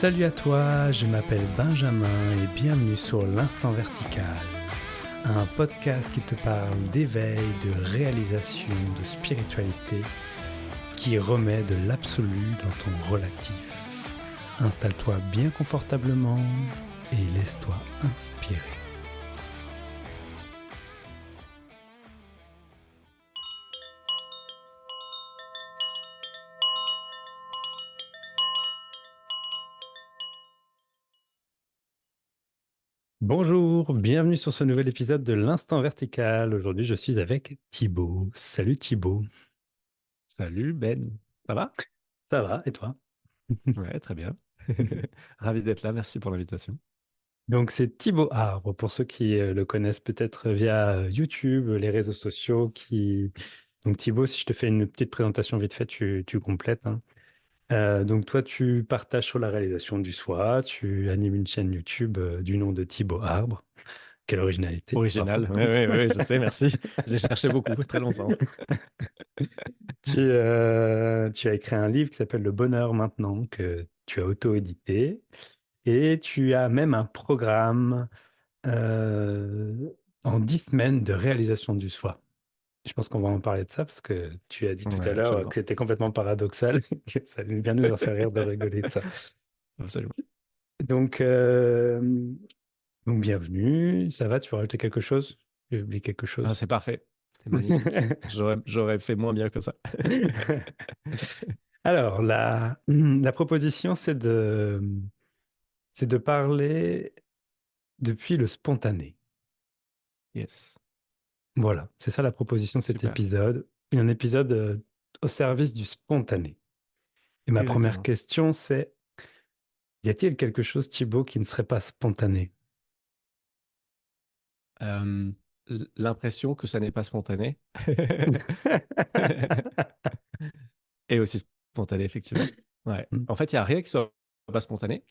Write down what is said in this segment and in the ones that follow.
Salut à toi, je m'appelle Benjamin et bienvenue sur l'Instant Vertical, un podcast qui te parle d'éveil, de réalisation, de spiritualité, qui remet de l'absolu dans ton relatif. Installe-toi bien confortablement et laisse-toi inspirer. Bonjour, bienvenue sur ce nouvel épisode de l'Instant Vertical. Aujourd'hui, je suis avec Thibaut. Salut Thibaut. Salut Ben, ça va? Ça va, et toi? Ouais, très bien. Ravi d'être là, merci pour l'invitation. Donc, c'est Thibaut Arbre, pour ceux qui le connaissent peut-être via YouTube, les réseaux sociaux. Donc, Thibaut, si je te fais une petite présentation vite fait, tu complètes, hein. Donc, toi, tu partages sur la réalisation du soi, tu animes une chaîne YouTube du nom de Thibaut Arbre. Quelle originalité, bravo. Original, ouais, je sais, merci. J'ai cherché beaucoup, très longtemps. Tu as écrit un livre qui s'appelle Le Bonheur maintenant, que tu as auto-édité. Et tu as même un programme euh, en 10 semaines de réalisation du soi. Je pense qu'on va en parler de ça parce que tu as dit tout à Ouais, l'heure que absolument. c'était complètement paradoxal, que ça allait bien nous faire rire de rigoler de ça. Absolument. Donc, euh, donc bienvenue, ça va, tu veux rajouter quelque chose? J'ai oublié quelque Ah, chose. c'est parfait, c'est magnifique. J'aurais fait moins bien que ça. Alors, la proposition, c'est de parler depuis le spontané. Yes, Voilà, c'est ça la proposition de cet super, épisode. Un épisode au service du spontané. Et ma première exactement. question, c'est, y a-t-il quelque chose, Thibaut, qui ne serait pas spontané? Euh, L'impression que ça n'est pas spontané est aussi spontané, effectivement. Ouais. En fait, il n'y a rien qui soit pas spontané.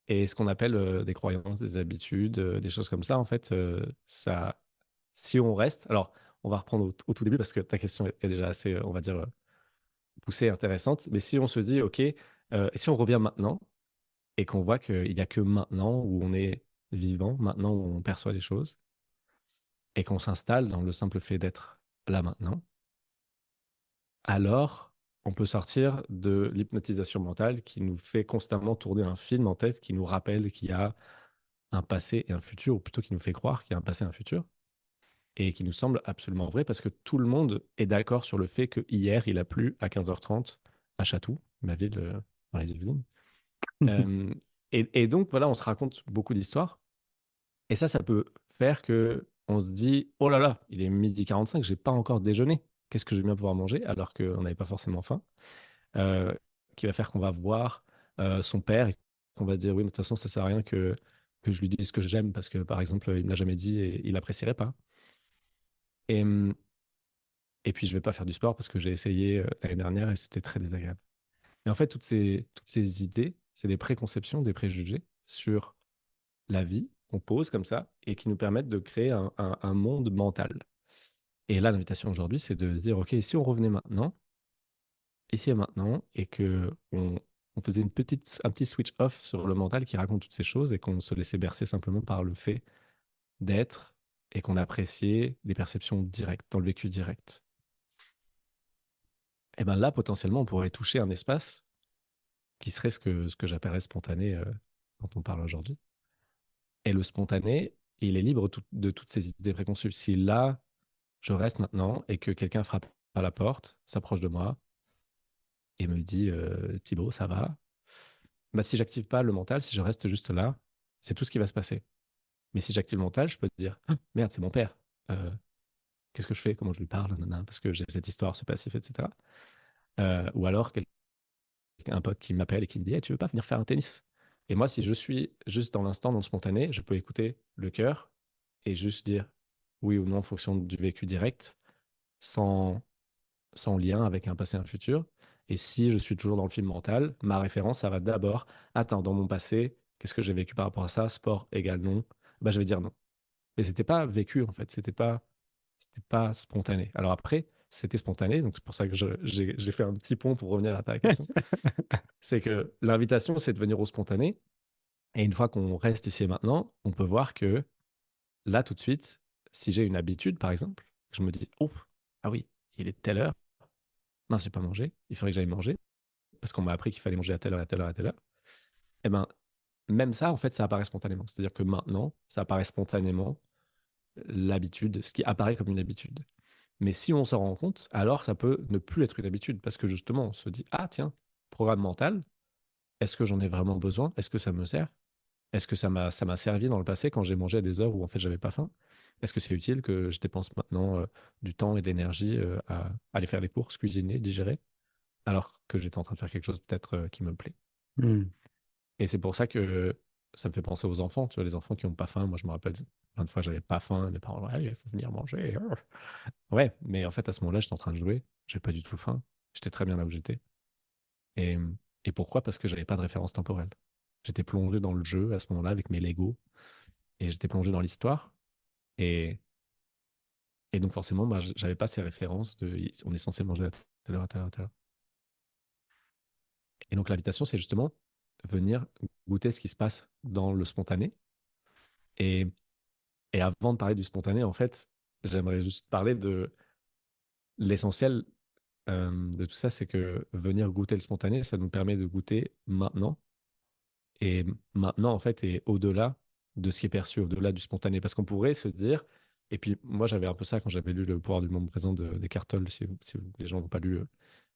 Et ce qu'on appelle des croyances, des habitudes, des choses comme ça, en fait, ça, si on reste, alors on va reprendre au tout début parce que ta question est déjà assez, on va dire, poussée et intéressante, mais si on se dit, OK, et si on revient maintenant et qu'on voit qu'il n'y a que maintenant où on est vivant, maintenant où on perçoit les choses, et qu'on s'installe dans le simple fait d'être là maintenant, alors on peut sortir de l'hypnotisation mentale qui nous fait constamment tourner un film en tête qui nous rappelle qu'il y a un passé et un futur, ou plutôt qui nous fait croire qu'il y a un passé et un futur, et qui nous semble absolument vrai parce que tout le monde est d'accord sur le fait que hier il a plu à 15h30 à Chatou, ma ville dans les Yvelines. Euh, et donc voilà, on se raconte beaucoup d'histoires, et ça peut faire que on se dit, oh là là, il est 12h45, j'ai pas encore déjeuné. Qu'est-ce que je vais bien pouvoir manger alors qu'on n'avait pas forcément faim? euh, qui va faire qu'on va voir son père et qu'on va dire oui, mais de toute façon, ça sert à rien que je lui dise que j'aime parce que par exemple, il me l'a jamais dit et il apprécierait pas. Et, et puis, je vais pas faire du sport parce que j'ai essayé l'année dernière et c'était très désagréable. Et en fait, toutes ces idées, c'est des préconceptions, des préjugés sur la vie qu'on pose comme ça et qui nous permettent de créer un monde mental. Et là, l'invitation aujourd'hui, c'est de dire, OK, si on revenait maintenant, ici et maintenant, et que on faisait un petit switch off sur le mental qui raconte toutes ces choses et qu'on se laissait bercer simplement par le fait d'être et qu'on appréciait les perceptions directes, dans le vécu direct. Et bien là, potentiellement, on pourrait toucher un espace qui serait ce que j'appellerais spontané quand on parle aujourd'hui. Et le spontané, il est libre de toutes ces idées préconçues. Si là, je reste maintenant et que quelqu'un frappe à la porte, s'approche de moi et me dit Thibaut, ça va? Bah, si j'active pas le mental, si je reste juste là, c'est tout ce qui va se passer. Mais si j'active le mental, je peux te dire, ah, merde, c'est mon père. Euh, Qu'est-ce que je fais? Comment je lui parle? Nanana, parce que j'ai cette histoire, ce passif, etc. Ou alors, un pote qui m'appelle et qui me dit, hey, tu veux pas venir faire un tennis? Et moi, si je suis juste dans l'instant, dans le spontané, je peux écouter le cœur et juste dire oui ou non en fonction du vécu direct, sans, sans lien avec un passé et un futur. Et si je suis toujours dans le film mental, ma référence, ça va d'abord, attends, dans mon passé, qu'est-ce que j'ai vécu par rapport à ça? Sport égale non. Bah, je vais dire non. Mais c'était pas vécu, en fait. C'était pas spontané. Alors après, c'était spontané. Donc, c'est pour ça que j'ai fait un petit pont pour revenir à ta question. C'est que l'invitation, c'est de venir au spontané. Et une fois qu'on reste ici et maintenant, on peut voir que là, tout de suite, si j'ai une habitude, par exemple, je me dis, oh, ah oui, il est telle heure, mince, j'ai pas mangé, il faudrait que j'aille manger, parce qu'on m'a appris qu'il fallait manger à telle heure, à telle heure, à telle heure. Et ben, même ça, en fait, ça apparaît spontanément. C'est-à-dire que maintenant, ça apparaît spontanément, l'habitude, ce qui apparaît comme une habitude. Mais si on s'en rend compte, alors ça peut ne plus être une habitude, parce que justement, on se dit, ah tiens, programme mental, est-ce que j'en ai vraiment besoin? Est-ce que ça me sert? Est-ce que ça m'a servi dans le passé quand j'ai mangé à des heures où en fait j'avais pas faim? Est-ce que c'est utile que je dépense maintenant du temps et de l'énergie à aller faire les courses, cuisiner, digérer, alors que j'étais en train de faire quelque chose peut-être qui me plaît? Hmm. Et c'est pour ça que ça me fait penser aux enfants, tu vois, les enfants qui n'ont pas faim. Moi, je me rappelle plein de fois, j'avais pas faim, mes parents, ouais, il faut venir manger. Ouais, mais en fait, à ce moment-là, j'étais en train de jouer, j'ai pas du tout faim, j'étais très bien là où j'étais. Et, et pourquoi? Parce que j'avais pas de référence temporelle. J'étais plongé dans le jeu à ce moment-là avec mes Legos et j'étais plongé dans l'histoire. Et, et donc, forcément, bah, j'avais pas ces références de on est censé manger à telle heure, à telle heure, à telle heure. Et donc, l'invitation, c'est justement venir goûter ce qui se passe dans le spontané. Et, et avant de parler du spontané, en fait, j'aimerais juste parler de l'essentiel de tout ça, c'est que venir goûter le spontané, ça nous permet de goûter maintenant. Et maintenant, en fait, est au-delà de ce qui est perçu, au-delà du spontané. Parce qu'on pourrait se dire, et puis moi j'avais un peu ça quand j'avais lu Le pouvoir du monde présent d'Eckhart Tolle. Si les gens n'ont pas lu,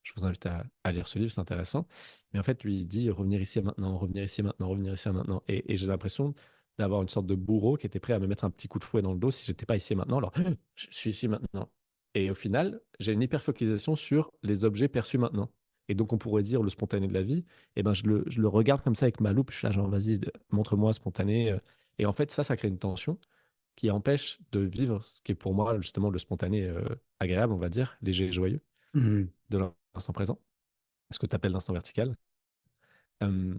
je vous invite à lire ce livre, c'est intéressant. Mais en fait, lui, il dit revenir ici et maintenant, revenir ici et maintenant, revenir ici et maintenant. Et j'ai l'impression d'avoir une sorte de bourreau qui était prêt à me mettre un petit coup de fouet dans le dos si j'étais pas ici et maintenant. Alors, je suis ici maintenant. Et au final, j'ai une hyperfocalisation sur les objets perçus maintenant. Et donc, on pourrait dire le spontané de la vie, eh ben, je le regarde comme ça avec ma loupe. Je suis là, genre, vas-y, montre-moi spontané. Et en fait, ça crée une tension qui empêche de vivre ce qui est pour moi, justement, le spontané agréable, on va dire, léger et joyeux Hmm. de l'instant présent, ce que tu appelles l'instant vertical. Euh,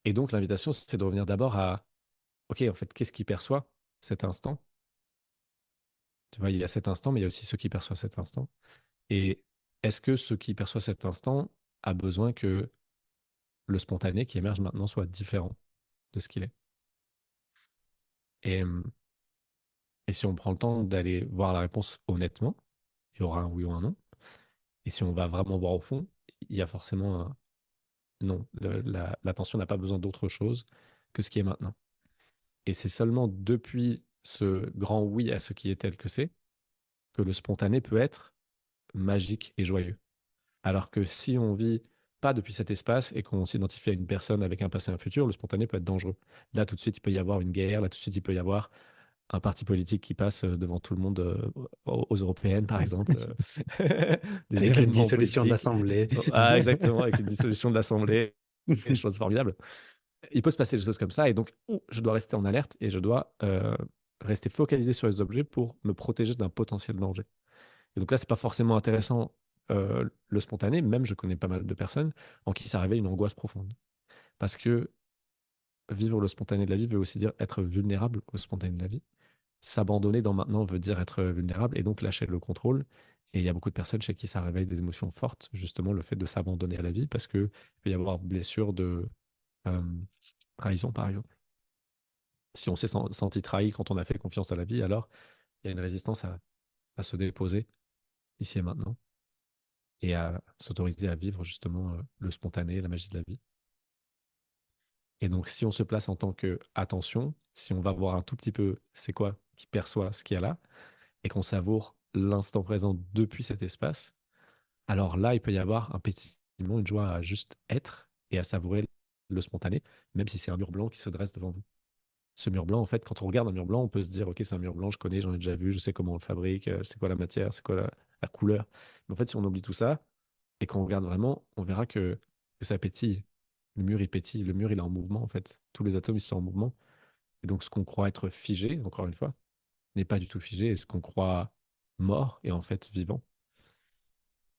et donc, l'invitation, c'est de revenir d'abord à, OK, en fait, qu'est-ce qui perçoit cet instant? Tu vois, il y a cet instant, mais il y a aussi ceux qui perçoivent cet instant. Et est-ce que ce qui perçoit cet instant a besoin que le spontané qui émerge maintenant soit différent de ce qu'il est? Et, et si on prend le temps d'aller voir la réponse honnêtement, il y aura un oui ou un non. Et si on va vraiment voir au fond, il y a forcément un non. L'attention n'a pas besoin d'autre chose que ce qui est maintenant. Et c'est seulement depuis ce grand oui à ce qui est tel que c'est que le spontané peut être magique et joyeux. Alors que si on vit pas depuis cet espace et qu'on s'identifie à une personne avec un passé et un futur, le spontané peut être dangereux. Là, tout de suite, il peut y avoir une guerre. Là, tout de suite, il peut y avoir un parti politique qui passe devant tout le monde aux européennes, par exemple, des Avec une événements dissolution politiques. d'assemblée. Ah, exactement, avec une dissolution de l'Assemblée, des choses formidables. Il peut se passer des choses comme ça, et donc je dois rester en alerte et je dois rester focalisé sur les objets pour me protéger d'un potentiel danger. Et donc là, c'est pas forcément intéressant le spontané, même je connais pas mal de personnes en qui ça réveille une angoisse profonde. Parce que vivre le spontané de la vie veut aussi dire être vulnérable au spontané de la vie. S'abandonner dans maintenant veut dire être vulnérable et donc lâcher le contrôle. Et il y a beaucoup de personnes chez qui ça réveille des émotions fortes, justement le fait de s'abandonner à la vie, parce qu'il peut y avoir blessure de euh, trahison, par exemple. Si on s'est senti trahi quand on a fait confiance à la vie, alors il y a une résistance à se déposer ici et maintenant et à s'autoriser à vivre justement le spontané, la magie de la vie. Et donc, si on se place en tant que attention, si on va voir un tout petit peu c'est quoi qui perçoit ce qu'il y a là, et qu'on savoure l'instant présent depuis cet espace, alors là, il peut y avoir un pétillement, une joie à juste être et à savourer le spontané, même si c'est un mur blanc qui se dresse devant vous. Ce mur blanc, en fait, quand on regarde un mur blanc, on peut se dire, OK, c'est un mur blanc, je connais, j'en ai déjà vu, je sais comment on le fabrique, c'est quoi la matière, c'est quoi la couleur. Mais en fait, si on oublie tout ça et qu'on regarde vraiment, on verra que ça pétille. Le mur, il pétille, le mur, il est en mouvement, en fait. Tous les atomes, ils sont en mouvement. Et donc, ce qu'on croit être figé, encore une fois, n'est pas du tout figé, et ce qu'on croit mort est en fait vivant.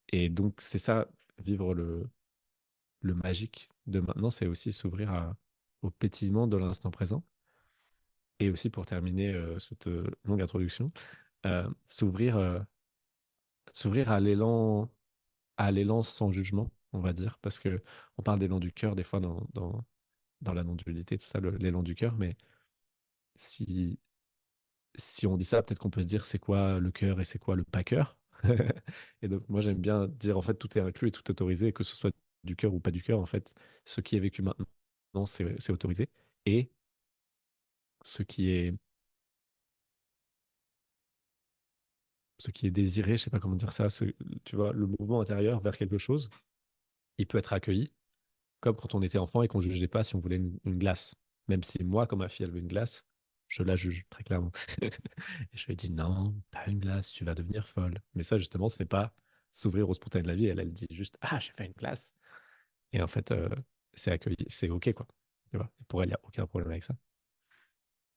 Et donc, c'est ça, vivre le magique de maintenant, c'est aussi s'ouvrir au pétillement de l'instant présent. Et aussi, pour terminer cette longue introduction, s'ouvrir s'ouvrir à l'élan sans jugement, on va dire, parce que on parle d'élan du cœur des fois dans la non-dualité, tout ça, l'élan du cœur, mais si, si on dit ça, peut-être qu'on peut se dire c'est quoi le cœur et c'est quoi le pas cœur. Et donc, moi, j'aime bien dire en fait tout est inclus et tout est autorisé, que ce soit du cœur ou pas du cœur, en fait, ce qui est vécu maintenant, c'est autorisé. Et ce qui est, ce qui est désiré, je sais pas comment dire ça, tu vois, le mouvement intérieur vers quelque chose, il peut être accueilli, comme quand on était enfant et qu'on ne jugeait pas si on voulait une glace. Même si moi, quand ma fille, elle veut une glace, je la juge, très clairement. Et je lui ai dit non, pas une glace, tu vas devenir folle. Mais ça, justement, ce n'est pas s'ouvrir au spontané de la vie. Elle dit juste, ah, j'ai fait une glace. Et en fait, c'est accueilli, c'est OK, quoi. Tu vois? Et pour elle, il n'y a aucun problème avec ça.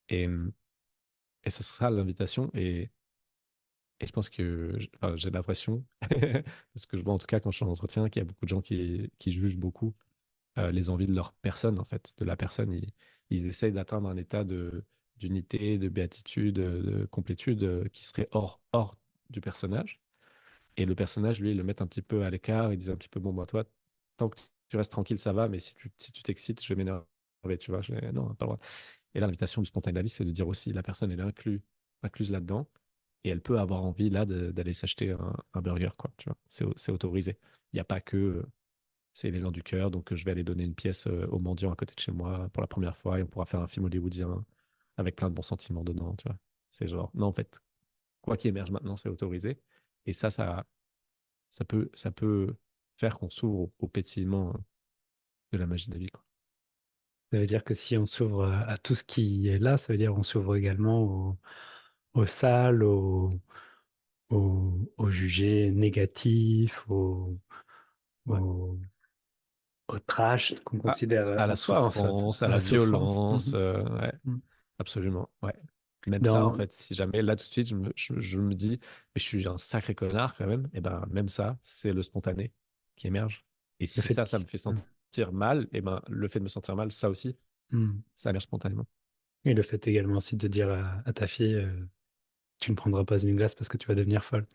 Et, et ça sera l'invitation. Et je pense que, enfin, j'ai l'impression, parce que je vois en tout cas quand je suis en entretien, qu'il y a beaucoup de gens qui jugent beaucoup les envies de leur personne, en fait, de la personne. Ils essayent d'atteindre un état d'unité, de béatitude, de complétude qui serait hors du personnage. Et le personnage, lui, ils le met un petit peu à l'écart. Ils disent un petit peu, bon, moi, toi, tant que tu restes tranquille, ça va, mais si tu t'excites, je vais m'énerver, tu vois. Non, pas le droit. Et là, l'invitation du spontané de la vie, c'est de dire aussi, la personne, elle est incluse là-dedans. Et elle peut avoir envie, là, d'aller s'acheter un burger, quoi, tu vois. C'est autorisé. Il n'y a pas que c'est l'élan du cœur, donc je vais aller donner une pièce au mendiant à côté de chez moi pour la première fois et on pourra faire un film hollywoodien avec plein de bons sentiments dedans, tu vois. C'est genre, non, en fait, quoi qui émerge maintenant, c'est autorisé. Et ça peut faire qu'on s'ouvre au pétillement de la magie de la vie, quoi. Ça veut dire que si on s'ouvre à tout ce qui est là, ça veut dire qu'on s'ouvre également au sale, au jugé négatif, Ouais. au, au trash qu'on À, considère à en la soi, en fait, souffrance, à à la la souffrance. violence, ouais, Mhm. absolument, ouais. Même ça, en Dans, fait, si jamais, là, tout de suite, je me dis, mais je suis un sacré connard quand même, et ben, même ça, c'est le spontané qui émerge. Et le si fait ça me fait sentir mal, et ben, le fait de me sentir mal, ça aussi, Mhm. ça émerge spontanément. Et le fait également aussi de dire à ta fille, tu ne prendras pas une glace parce que tu vas devenir folle.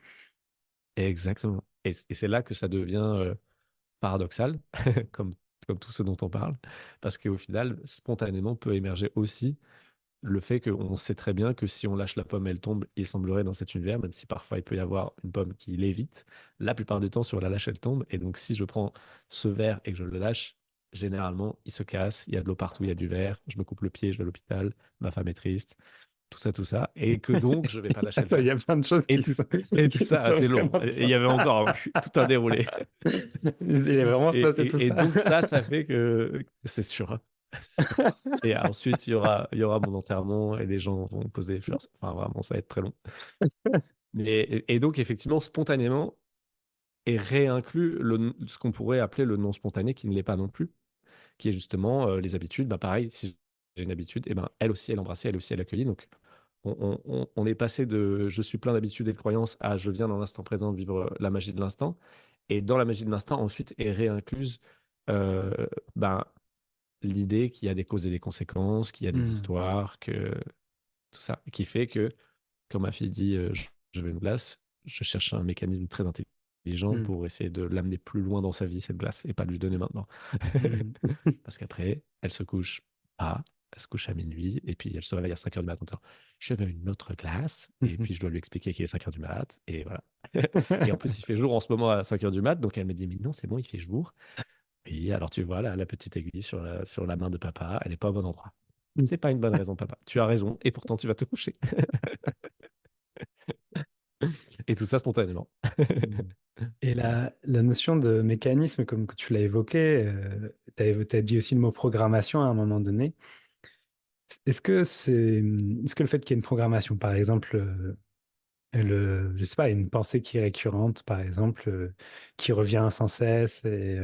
Exactement. Et c'est là que ça devient paradoxal, comme, comme tout ce dont on parle, parce qu'au final, spontanément peut émerger aussi le fait qu'on sait très bien que si on lâche la pomme, elle tombe, il semblerait dans cet univers, même si parfois il peut y avoir une pomme qui l'évite, la plupart du temps, si on la lâche, elle tombe. Et donc, si je prends ce verre et que je le lâche, généralement, il se casse, il y a de l'eau partout, il y a du verre, je me coupe le pied, je vais à l'hôpital, ma femme est triste, tout ça, et que donc, je vais pas lâcher le Il y verre. a plein de choses Et tout, et tout qui ça, sont c'est long. vraiment Et il y avait encore tout un déroulé. Il est vraiment se passer tout Et ça. donc ça fait que c'est sûr, hein. C'est sûr. Et ensuite, il y aura mon enterrement et les gens vont poser les fleurs. Enfin, vraiment, ça va être très long. Et donc, effectivement, spontanément est réinclus ce qu'on pourrait appeler le non spontané, qui ne l'est pas non plus, qui est justement les habitudes. Bah, pareil, si j'ai une habitude, et ben, elle aussi, elle embrassait, elle aussi, elle accueillit. Donc, on est passé de je suis plein d'habitudes et de croyances à je viens dans l'instant présent vivre la magie de l'instant. Et dans la magie de l'instant, ensuite, est réincluse euh, ben, l'idée qu'il y a des causes et des conséquences, qu'il y a des Hmm. histoires, que tout ça, qui fait que quand ma fille dit je veux une glace, je cherche un mécanisme très intelligent Hmm. pour essayer de l'amener plus loin dans sa vie, cette glace, et pas lui donner maintenant. Hmm. Parce qu'après, elle se couche pas, elle se couche à minuit, et puis elle se réveille à 5 heures du matin en disant, je veux une autre glace, et puis je dois lui expliquer qu'il est 5 heures du mat, et voilà. Et en plus, il fait jour en ce moment à 5 heures du mat, donc elle me dit, mais non, c'est bon, il fait jour. Et alors tu vois la petite aiguille sur la main de papa, elle n'est pas au bon endroit. C'est pas une bonne raison, papa. Tu as raison, et pourtant tu vas te coucher. Et tout ça spontanément. Et la notion de mécanisme, comme que tu l'as évoqué, tu as dit aussi le mot programmation à un moment donné. Est-ce que le fait qu'il y ait une programmation, par exemple, je sais pas, une pensée qui est récurrente, par exemple, qui revient sans cesse, et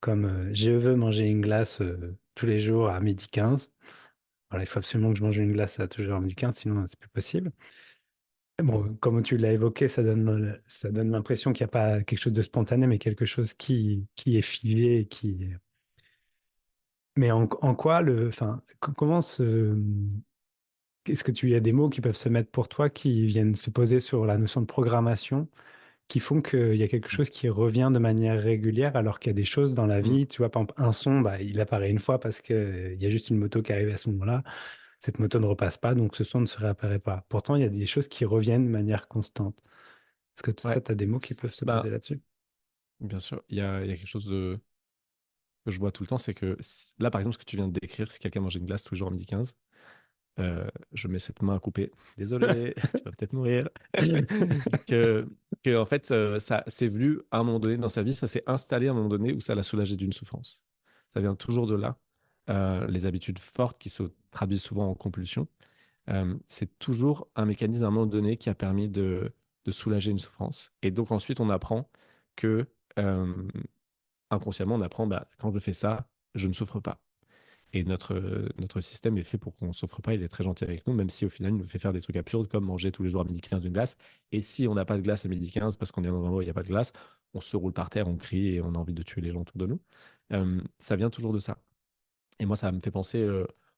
comme je veux manger une glace tous les jours à 12h15. Voilà, il faut absolument que je mange une glace à toujours à 12h15, sinon c'est plus possible. Bon, comme tu l'as évoqué, ça donne l'impression qu'il n'y a pas quelque chose de spontané, mais quelque chose qui est figé, Mais en quoi enfin, comment est-ce que tu y a des mots qui peuvent se mettre pour toi qui viennent se poser sur la notion de programmation qui font qu'il y a quelque chose qui revient de manière régulière, alors qu'il y a des choses dans la Mm. vie, tu vois, par exemple, un son, bah, il apparaît une fois parce qu'il y a juste une moto qui arrive à ce moment-là. Cette moto ne repasse pas, donc ce son ne se réapparaît pas. Pourtant, il y a des choses qui reviennent de manière constante. Est-ce que tout ça, Ouais, tu as des mots qui peuvent se poser bah, là-dessus? bien sûr, il y a quelque chose que je vois tout le temps, c'est que là, par exemple, ce que tu viens de décrire, si quelqu'un mange une glace tous les jours à midi 15, je mets cette main à couper. Désolé, tu vas peut-être mourir. que, en fait, ça c'est venu à un moment donné dans sa vie, ça s'est installé à un moment donné où ça l'a soulagé d'une souffrance. Ça vient toujours de là. Les habitudes fortes qui se traduisent souvent en compulsion, c'est toujours un mécanisme à un moment donné qui a permis de soulager une souffrance. Et donc ensuite, on apprend que inconsciemment, on apprend, bah, quand je fais ça, je ne souffre pas. Et notre système est fait pour qu'on ne souffre pas, il est très gentil avec nous, même si au final, il nous fait faire des trucs absurdes comme manger tous les jours à midi 15 une glace. Et si on n'a pas de glace à midi 15 parce qu'on est dans un endroit où il n'y a pas de glace, on se roule par terre, on crie et on a envie de tuer les gens autour de nous. Ça vient toujours de ça. Et moi, ça me fait penser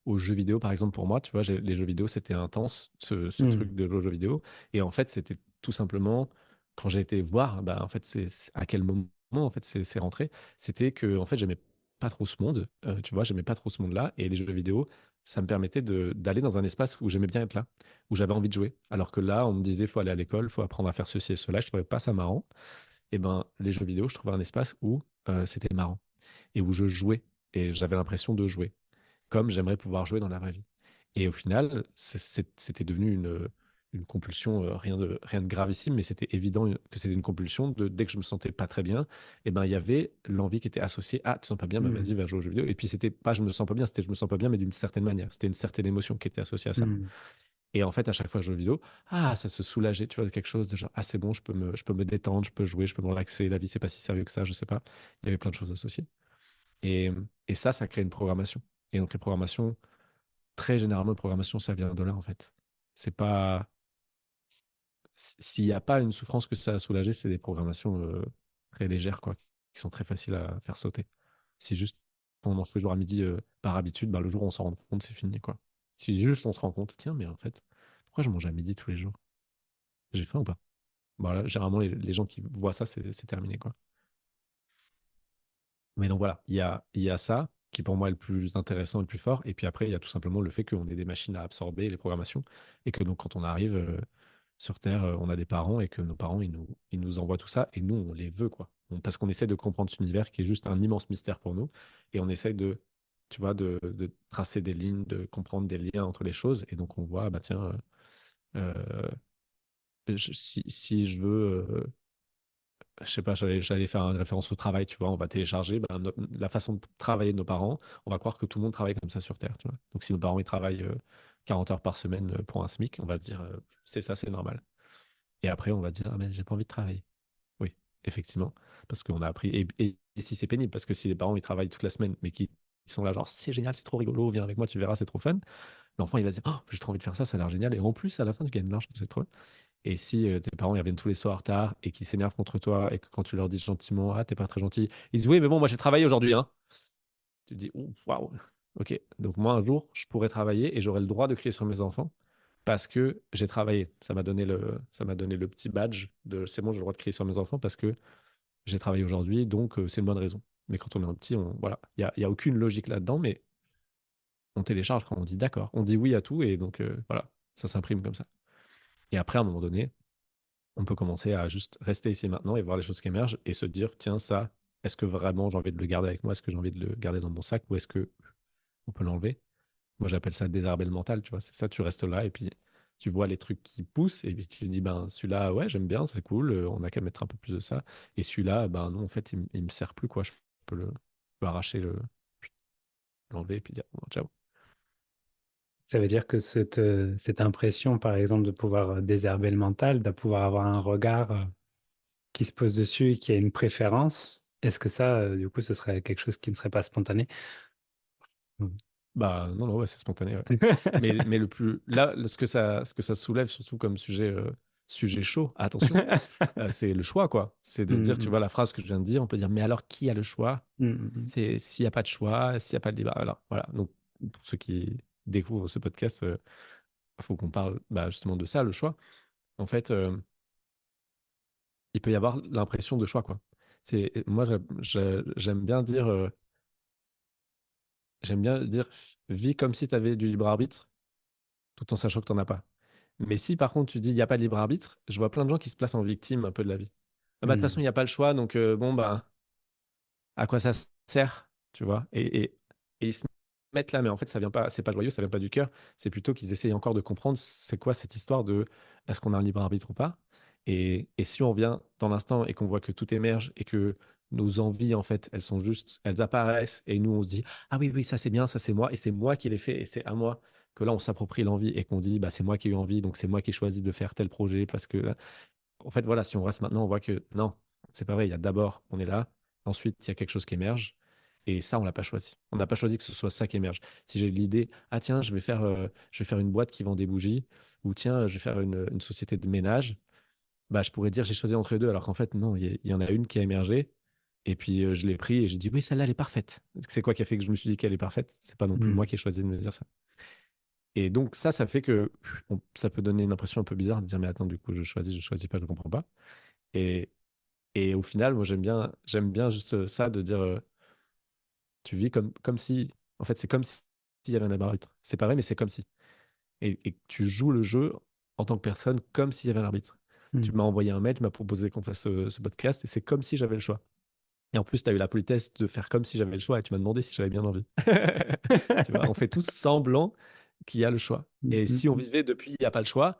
aux jeux vidéo, par exemple, pour moi. Tu vois, les jeux vidéo, c'était intense, ce Hmm. truc de jeux vidéo. Et en fait, c'était tout simplement, quand j'ai été voir, bah, en fait, à quel moment, en fait, c'est rentré. C'était que, en fait, j'aimais pas trop ce monde. Tu vois, j'aimais pas trop ce monde-là. Et les jeux vidéo, ça me permettait d'aller dans un espace où j'aimais bien être là, où j'avais envie de jouer. Alors que là, on me disait, faut aller à l'école, faut apprendre à faire ceci et cela. Je trouvais pas ça marrant. Et ben, les jeux vidéo, je trouvais un espace où c'était marrant et où je jouais. Et j'avais l'impression de jouer comme j'aimerais pouvoir jouer dans la vraie vie. Et au final, c'était devenu une compulsion, rien de gravissime, mais c'était évident que c'était une compulsion de dès que je me sentais pas très bien, et ben il y avait l'envie qui était associée à tu te sens pas bien, bah Hmm. vas-y, va jouer aux jeux vidéo. Et puis c'était pas je me sens pas bien, c'était je me sens pas bien, mais d'une certaine manière. C'était une certaine émotion qui était associée à ça. Hmm. Et en fait, à chaque fois que je joue aux vidéo, ça se soulageait, tu vois, de quelque chose de genre, c'est bon, je peux me détendre, je peux jouer, je peux me relaxer, la vie, c'est pas si sérieux que ça, je sais pas. Il y avait plein de choses associées. Et, et ça crée une programmation. Et donc, les programmations, très généralement, les programmations, ça vient de là, en fait. C'est pas. S'il n'y a pas une souffrance que ça a soulagé, c'est des programmations très légères, quoi, qui sont très faciles à faire sauter. Si juste on mange tous les jours à midi par habitude, bah, le jour où on s'en rend compte, c'est fini, quoi. Si juste on se rend compte, tiens, mais en fait, pourquoi je mange à midi tous les jours? J'ai faim ou pas? Voilà, généralement, les gens qui voient ça, c'est terminé, quoi. Mais donc voilà, il y a ça qui pour moi est le plus intéressant et le plus fort. Et puis après, il y a tout simplement le fait qu'on ait des machines à absorber les programmations et que donc quand on arrive sur Terre, on a des parents et que nos parents, ils nous envoient tout ça et nous, on les veut, quoi. Parce qu'on essaie de comprendre cet univers qui est juste un immense mystère pour nous et on essaie de, tu vois, de tracer des lignes, de comprendre des liens entre les choses. Et donc on voit, bah tiens, euh, si je veux je sais pas, j'allais faire une référence au travail, tu vois, on va télécharger ben, la façon de travailler de nos parents, on va croire que tout le monde travaille comme ça sur Terre, tu vois. Donc si nos parents ils travaillent 40 heures par semaine pour un SMIC, on va se dire c'est ça, c'est normal. Et après on va dire ah mais j'ai pas envie de travailler. Oui, effectivement, parce qu'on a appris. Et si c'est pénible, parce que si les parents ils travaillent toute la semaine, mais qui sont là genre c'est génial, c'est trop rigolo, viens avec moi, tu verras, c'est trop fun. L'enfant il va se dire oh, j'ai trop envie de faire ça, ça a l'air génial. Et en plus à la fin tu gagnes de l'argent, c'est trop. Et si tes parents ils reviennent tous les soirs en retard et qu'ils s'énervent contre toi et que quand tu leur dis gentiment, ah, t'es pas très gentil, ils disent oui, mais bon, moi j'ai travaillé aujourd'hui, hein. Tu te dis, ouh, waouh, ok. Donc moi un jour, je pourrais travailler et j'aurai le droit de crier sur mes enfants parce que j'ai travaillé. Ça m'a donné le petit badge de c'est bon, j'ai le droit de crier sur mes enfants parce que j'ai travaillé aujourd'hui, donc c'est une bonne raison. Mais quand on est un petit, voilà, il y a aucune logique là-dedans, mais on télécharge quand on dit d'accord, on dit oui à tout et donc voilà, ça s'imprime comme ça. Et après, à un moment donné, on peut commencer à juste rester ici maintenant et voir les choses qui émergent et se dire, tiens, ça, est-ce que vraiment j'ai envie de le garder avec moi? Est-ce que j'ai envie de le garder dans mon sac ou est-ce que on peut l'enlever? Moi, j'appelle ça désherber le mental, tu vois. C'est ça, tu restes là et puis tu vois les trucs qui poussent et puis tu te dis, ben, celui-là, ouais, j'aime bien, c'est cool, on a qu'à mettre un peu plus de ça. Et celui-là, ben, non, en fait, il me sert plus, quoi. Je peux je peux arracher l'enlever et puis dire, bon, ciao. Ça veut dire que cette impression, par exemple, de pouvoir désherber le mental, de pouvoir avoir un regard qui se pose dessus et qui a une préférence, est-ce que ça, du coup, ce serait quelque chose qui ne serait pas spontané? Mm. Bah non, non, ouais, c'est spontané, ouais. Mais là, ce que ça soulève surtout comme sujet chaud, attention, c'est le choix, quoi. C'est de dire, tu Mm, vois, la phrase que je viens de dire, on peut dire, mais alors qui a le choix? mm, mm, mm. C'est s'il n'y a pas de choix, s'il n'y a pas de débat. Alors, voilà. Donc, pour ceux qui découvrent ce podcast, il faut qu'on parle bah, justement de ça, le choix. En fait, il peut y avoir l'impression de choix, quoi. Moi, j'aime bien dire, vis comme si tu avais du libre arbitre, tout en sachant que tu n'en as pas. Mais si par contre tu dis il n'y a pas de libre arbitre, je vois plein de gens qui se placent en victime un peu de la vie. Ah bah, de toute façon, il Hmm. n'y a pas le choix, donc bon, bah, à quoi ça sert, tu vois? Et ils se mettent là, mais en fait, ça vient pas, c'est pas joyeux, ça vient pas du cœur. C'est plutôt qu'ils essayent encore de comprendre c'est quoi cette histoire de est-ce qu'on a un libre arbitre ou pas? Et si on vient dans l'instant et qu'on voit que tout émerge et que nos envies, en fait, elles sont juste, elles apparaissent et nous, on se dit, ah oui, oui, ça c'est bien, ça c'est moi et c'est moi qui l'ai fait et c'est à moi que là, on s'approprie l'envie et qu'on dit, bah, c'est moi qui ai eu envie, donc c'est moi qui ai choisi de faire tel projet parce que en fait, voilà, si on reste maintenant, on voit que non, c'est pas vrai. Il y a d'abord, on est là, ensuite, il y a quelque chose qui émerge, et ça, on l'a pas choisi. On n'a pas choisi que ce soit ça qui émerge. Si j'ai l'idée, ah tiens, je vais faire une boîte qui vend des bougies, ou tiens, je vais faire une société de ménage, bah, je pourrais dire j'ai choisi entre les deux, alors qu'en fait, non, il y en a une qui a émergé, et puis je l'ai pris et j'ai dit oui, celle-là, elle est parfaite. C'est quoi qui a fait que je me suis dit qu'elle est parfaite? C'est pas non plus moi Hmm. qui ai choisi de me dire ça. Et donc ça fait que ça peut donner une impression un peu bizarre de dire mais attends, du coup, je choisis pas, je comprends pas. Et, et au final, moi, j'aime bien juste ça de dire, tu vis comme si, en fait, c'est comme s'il y avait un arbitre. C'est pas vrai, mais c'est comme si. Et tu joues le jeu en tant que personne comme s'il y avait un arbitre. Tu Hmm. m'as envoyé un mail, tu m'as proposé qu'on fasse ce podcast, et c'est comme si j'avais le choix. Et en plus, tu as eu la politesse de faire comme si j'avais le choix, et tu m'as demandé si j'avais bien envie. Tu vois, on fait tous semblant qu'il y a le choix. Hmm, Et hmm, si on hmm. vivait depuis il n'y a pas le choix,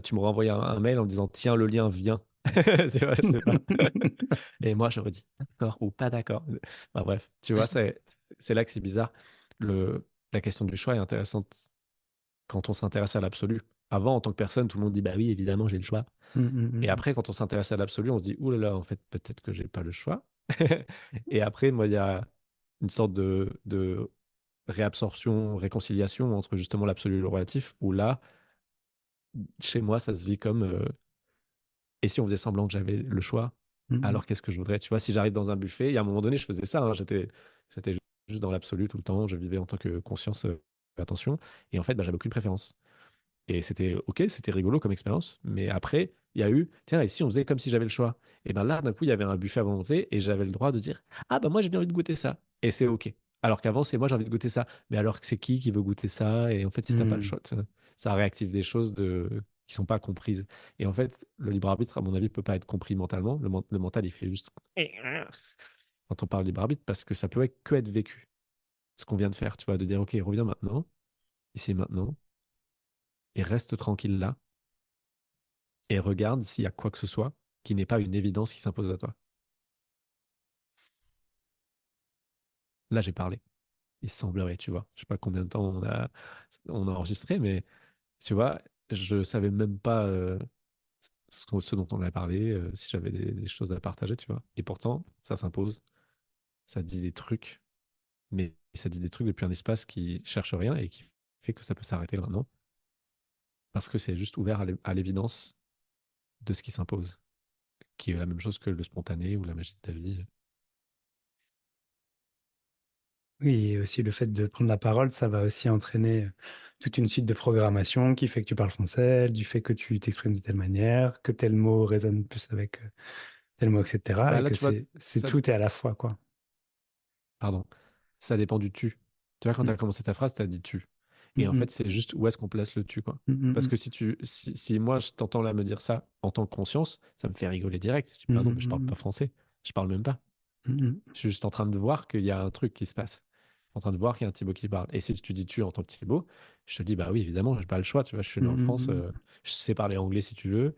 tu m'aurais envoyé un mail en disant, tiens, le lien, viens. Tu vois, je sais pas. Et moi, j'aurais dit d'accord ou pas d'accord. Bah, bref, tu vois, c'est là que c'est bizarre. La question du choix est intéressante quand on s'intéresse à l'absolu. Avant, en tant que personne, tout le monde dit bah oui, évidemment, j'ai le choix. Hmm, hmm, Et hmm. après, quand on s'intéresse à l'absolu, on se dit ouh là là, en fait, peut-être que j'ai pas le choix. Et après, moi, il y a une sorte de réabsorption, réconciliation entre justement l'absolu et le relatif, où là, chez moi, ça se vit comme et si on faisait semblant que j'avais le choix, Hmm, hmm. alors qu'est-ce que je voudrais? Tu vois, si j'arrive dans un buffet, et à un moment donné, je faisais ça, hein, j'étais juste dans l'absolu tout le temps, je vivais en tant que conscience, attention, et en fait, bah, j'avais aucune préférence. Et c'était OK, c'était rigolo comme expérience, mais après, il y a eu, tiens, et si on faisait comme si j'avais le choix? Et ben là, d'un coup, il y avait un buffet à volonté et j'avais le droit de dire, ah bah moi j'ai bien envie de goûter ça. Et c'est OK. Alors qu'avant, c'est moi j'ai envie de goûter ça. Mais alors que c'est qui veut goûter ça? Et en fait, si t'as pas le Hmm. choix, ça réactive des choses qui sont pas comprises. Et en fait, le libre arbitre, à mon avis, peut pas être compris mentalement. Le mental, il fait juste quand on parle libre arbitre parce que ça peut être vécu. Ce qu'on vient de faire, tu vois, de dire, OK, reviens maintenant, ici et maintenant, et reste tranquille là et regarde s'il y a quoi que ce soit qui n'est pas une évidence qui s'impose à toi. Là, j'ai parlé. Il semblerait, tu vois. Je sais pas combien de temps on a enregistré, mais tu vois, je savais même pas ce dont on avait parlé, si j'avais des choses à partager, tu vois. Et pourtant, ça s'impose, ça dit des trucs, mais ça dit des trucs depuis un espace qui cherche rien et qui fait que ça peut s'arrêter maintenant, parce que c'est juste ouvert à l'évidence de ce qui s'impose, qui est la même chose que le spontané ou la magie de la vie. Oui, et aussi le fait de prendre la parole, ça va aussi entraîner toute une suite de programmation qui fait que tu parles français, du fait que tu t'exprimes de telle manière, que tel mot résonne plus avec tel mot, etc. Bah Et là, que tu vois, c'est tout et à la fois, quoi. pardon, ça dépend du tu. Tu vois, quand tu Mm, as commencé ta phrase, tu as dit tu. Et en mm, fait, c'est juste où est-ce qu'on place le tu, quoi. mm, Parce mm, que si moi, je t'entends là me dire ça en tant que conscience, ça me fait rigoler direct. Je dis, mm, bah non, mais je parle mm, pas français. Je parle même pas. mm, mm, Je suis juste en train de voir qu'il y a un truc qui se passe. En train de voir qu'il y a un Thibaut qui parle. Et si tu dis tu en tant que Thibaut, je te dis, bah oui, évidemment, j'ai pas le choix. Tu vois, je suis mm, né en France. mm, Je sais parler anglais si tu veux.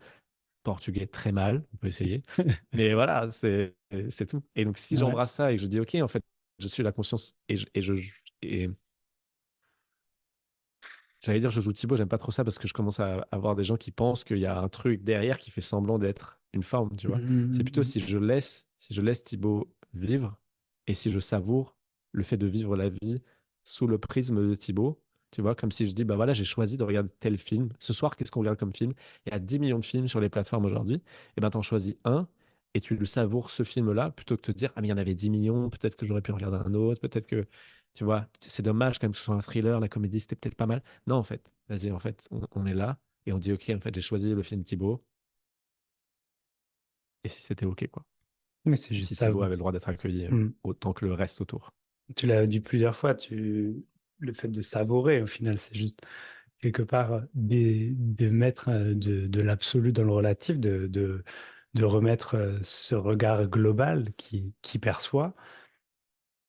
Portugais très mal. On peut essayer. Mais voilà, c'est tout. Et donc, si mm. Ouais. j'embrasse ça et que je dis, OK, en fait, je suis la conscience et j'allais dire je joue Thibaut, j'aime pas trop ça parce que je commence à avoir des gens qui pensent qu'il y a un truc derrière qui fait semblant d'être une forme, tu Mm, vois. C'est mm, plutôt mm, si je laisse Thibaut vivre et si je savoure le fait de vivre la vie sous le prisme de Thibaut, tu vois, comme si je dis, bah voilà, j'ai choisi de regarder tel film. Ce soir, qu'est-ce qu'on regarde comme film? Il y a 10 millions de films sur les plateformes aujourd'hui. Et ben, t'en choisis un et tu le savoures ce film-là plutôt que de te dire, ah, mais il y en avait 10 millions, peut-être que j'aurais pu en regarder un autre, peut-être que, tu vois, c'est dommage quand même que ce soit un thriller, la comédie, c'était peut-être pas mal. Non, en fait, vas-y, en fait, on est là et on dit, OK, en fait, j'ai choisi le film Thibaut. et si c'était OK, quoi. Mais c'est Et juste si ça. Thibaut avait le droit d'être accueilli Mm. autant que le reste autour. Tu l'as dit plusieurs fois, le fait de savourer, au final, c'est juste quelque part de mettre de l'absolu dans le relatif, de remettre ce regard global qui perçoit,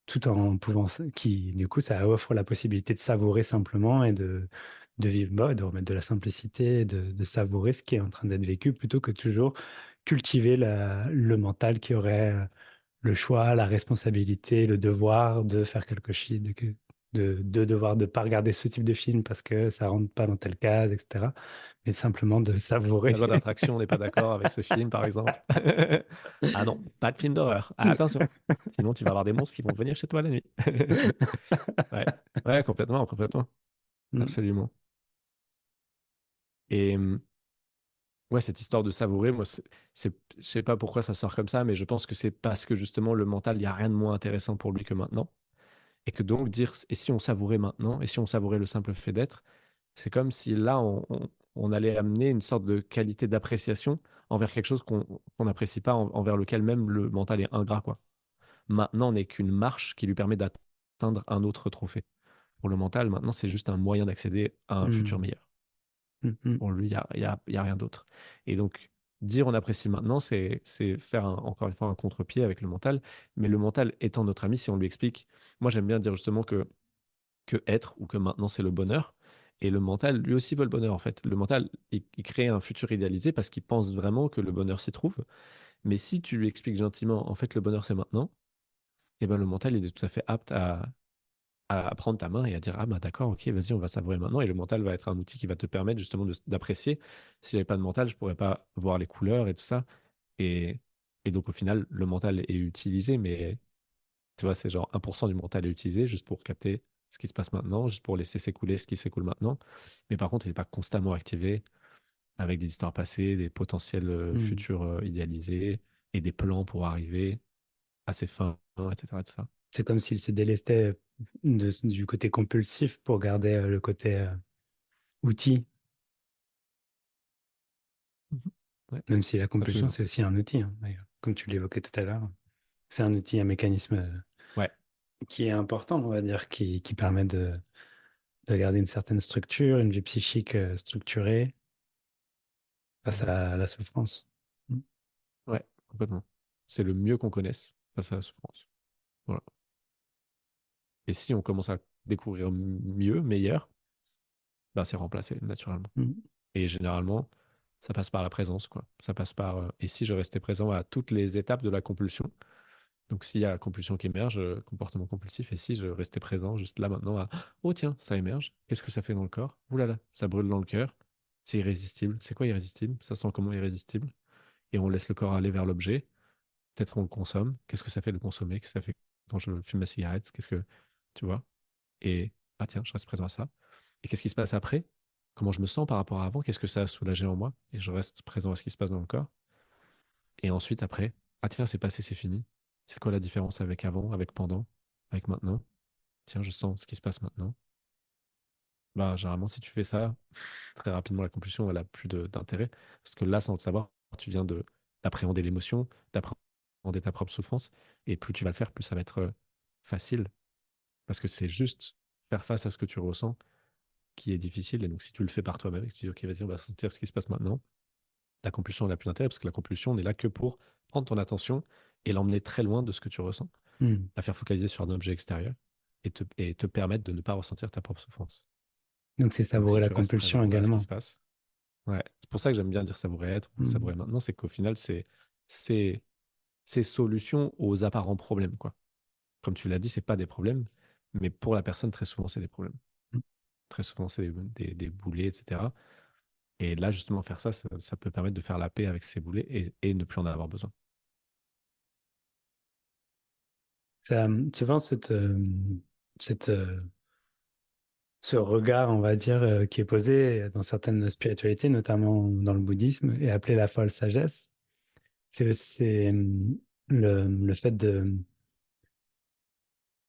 tout en pouvant, qui, du coup, ça offre la possibilité de savourer simplement et de vivre, de remettre de la simplicité, de savourer ce qui est en train d'être vécu, plutôt que toujours cultiver le mental qui aurait le choix, la responsabilité, le devoir de faire quelque chose, de devoir de pas regarder ce type de film parce que ça rentre pas dans telle case, etc. Mais simplement de La savourer. loi d'attraction n'est pas d'accord avec ce film, par exemple. Ah non, pas de film d'horreur. Ah, attention. Sinon, tu vas avoir des monstres qui vont venir chez toi la nuit. Ouais, ouais, complètement, complètement. Mm, Absolument. Et ouais, cette histoire de savourer, moi, je sais pas pourquoi ça sort comme ça, mais je pense que c'est parce que justement, le mental, il n'y a rien de moins intéressant pour lui que maintenant. Et que donc dire, et si on savourait maintenant, et si on savourait le simple fait d'être, c'est comme si là, on allait amener une sorte de qualité d'appréciation envers quelque chose qu'on n'apprécie pas, envers lequel même le mental est ingrat, quoi. Maintenant n'est qu'une marche qui lui permet d'atteindre un autre trophée. Pour le mental, maintenant, c'est juste un moyen d'accéder à un futur mm, meilleur. mm, mm, Pour lui, il y a rien d'autre. Et donc, dire on apprécie maintenant, c'est faire encore une fois un contre-pied avec le mental. Mais le mental étant notre ami, si on lui explique, moi j'aime bien dire justement que être ou que maintenant c'est le bonheur. Et le mental, lui aussi veut le bonheur en fait. Le mental, il crée un futur idéalisé parce qu'il pense vraiment que le bonheur s'y trouve. Mais si tu lui expliques gentiment, en fait, le bonheur c'est maintenant, et ben le mental, il est tout à fait apte à prendre ta main et à dire ah bah d'accord, ok, vas-y, on va savourer maintenant. Et le mental va être un outil qui va te permettre justement d'apprécier. Si j'avais pas de mental, je pourrais pas voir les couleurs et tout ça. Et, et donc au final, le mental est utilisé, mais tu vois, c'est genre 1% du mental est utilisé juste pour capter ce qui se passe maintenant, juste pour laisser s'écouler ce qui s'écoule maintenant. Mais par contre, il n'est pas constamment activé avec des histoires passées, des potentiels mm. futurs idéalisés et des plans pour arriver à ses fins, etc., etc. C'est comme s'il se délestait du côté compulsif pour garder le côté outil, Mhm. Ouais, même si la compulsion, absolument. c'est aussi un outil, hein, d'ailleurs. Comme tu l'évoquais tout à l'heure. C'est un outil, un mécanisme Ouais. qui est important, on va dire, qui permet de garder une certaine structure, une vie psychique structurée face Mhm. à la souffrance. Mm. Ouais, complètement. C'est le mieux qu'on connaisse face à la souffrance. Voilà. Et si on commence à découvrir mieux, meilleur, ben c'est remplacé naturellement. Mm. Et généralement, ça passe par la présence, quoi. Ça passe par. Et si je restais présent à toutes les étapes de la compulsion, donc s'il y a compulsion qui émerge, comportement compulsif, et si je restais présent juste là maintenant à oh tiens, ça émerge, qu'est-ce que ça fait dans le corps? Ouh là là, ça brûle dans le cœur, c'est irrésistible. C'est quoi irrésistible? Ça sent comment irrésistible? Et on laisse le corps aller vers l'objet. Peut-être on le consomme. Qu'est-ce que ça fait de le consommer? Qu'est-ce que ça fait quand je fume ma cigarette? Qu'est-ce que. Tu vois? Et ah tiens, je reste présent à ça. Et qu'est-ce qui se passe après? Comment je me sens par rapport à avant? Qu'est-ce que ça a soulagé en moi? Et je reste présent à ce qui se passe dans le corps. Et ensuite, après, ah tiens, c'est passé, c'est fini. C'est quoi la différence avec avant, avec pendant, avec maintenant? Tiens, je sens ce qui se passe maintenant. Bah, généralement, si tu fais ça, très rapidement, la compulsion, elle a plus d'intérêt. Parce que là, sans le savoir, tu viens d'appréhender l'émotion, d'appréhender ta propre souffrance. Et plus tu vas le faire, plus ça va être facile. Parce que c'est juste faire face à ce que tu ressens qui est difficile. Et donc, si tu le fais par toi-même et que tu dis, OK, vas-y, on va sentir ce qui se passe maintenant, la compulsion n'a plus d'intérêt parce que la compulsion n'est là que pour prendre ton attention et l'emmener très loin de ce que tu ressens, Mm. la faire focaliser sur un objet extérieur et te permettre de ne pas ressentir ta propre souffrance. Donc c'est Donc, savourer si la tu restes compulsion présent à ce qui également. se passe, ouais, c'est pour ça que j'aime bien dire savourer être ou Mm. savourer maintenant, c'est qu'au final, c'est, c'est solution aux apparents problèmes, quoi. Comme tu l'as dit, c'est pas des problèmes, mais pour la personne, très souvent, c'est des problèmes. Mm. Très souvent, c'est des boulets, etc. Et là, justement, faire ça, ça peut permettre de faire la paix avec ces boulets et ne plus en avoir besoin. Ça, souvent, cette, ce regard, on va dire, qui est posé dans certaines spiritualités, notamment dans le bouddhisme, est appelé la folle sagesse. C'est le fait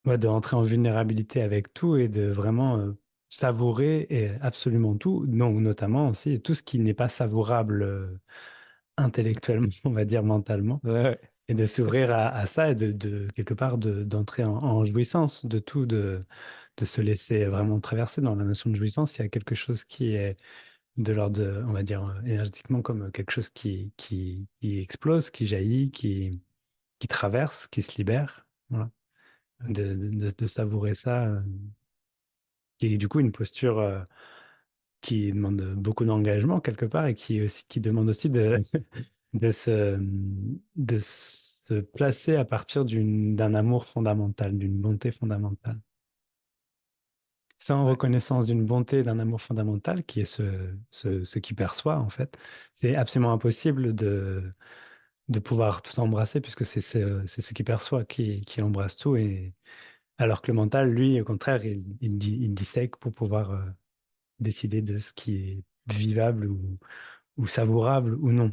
ouais, de entrer en vulnérabilité avec tout et de vraiment savourer et absolument tout, non, notamment aussi tout ce qui n'est pas savourable intellectuellement, on va dire mentalement, Ouais, ouais. et de s'ouvrir à ça et quelque part d'entrer en jouissance de tout, de se laisser vraiment traverser dans la notion de jouissance. Il y a quelque chose qui est de l'ordre, on va dire, énergétiquement comme quelque chose qui explose, qui jaillit, qui traverse, qui se libère. Voilà. De savourer ça, qui est du coup une posture qui demande beaucoup d'engagement quelque part et qui demande aussi de de se placer à partir d'un amour fondamental, d'une bonté fondamentale. Sans Ouais. reconnaissance d'une bonté, d'un amour fondamental, qui est ce qui perçoit, en fait, c'est absolument impossible de pouvoir tout embrasser, puisque c'est ce qui perçoit qui embrasse tout. Et, alors que le mental, lui, au contraire, il dissèque pour pouvoir décider de ce qui est vivable ou savourable ou non.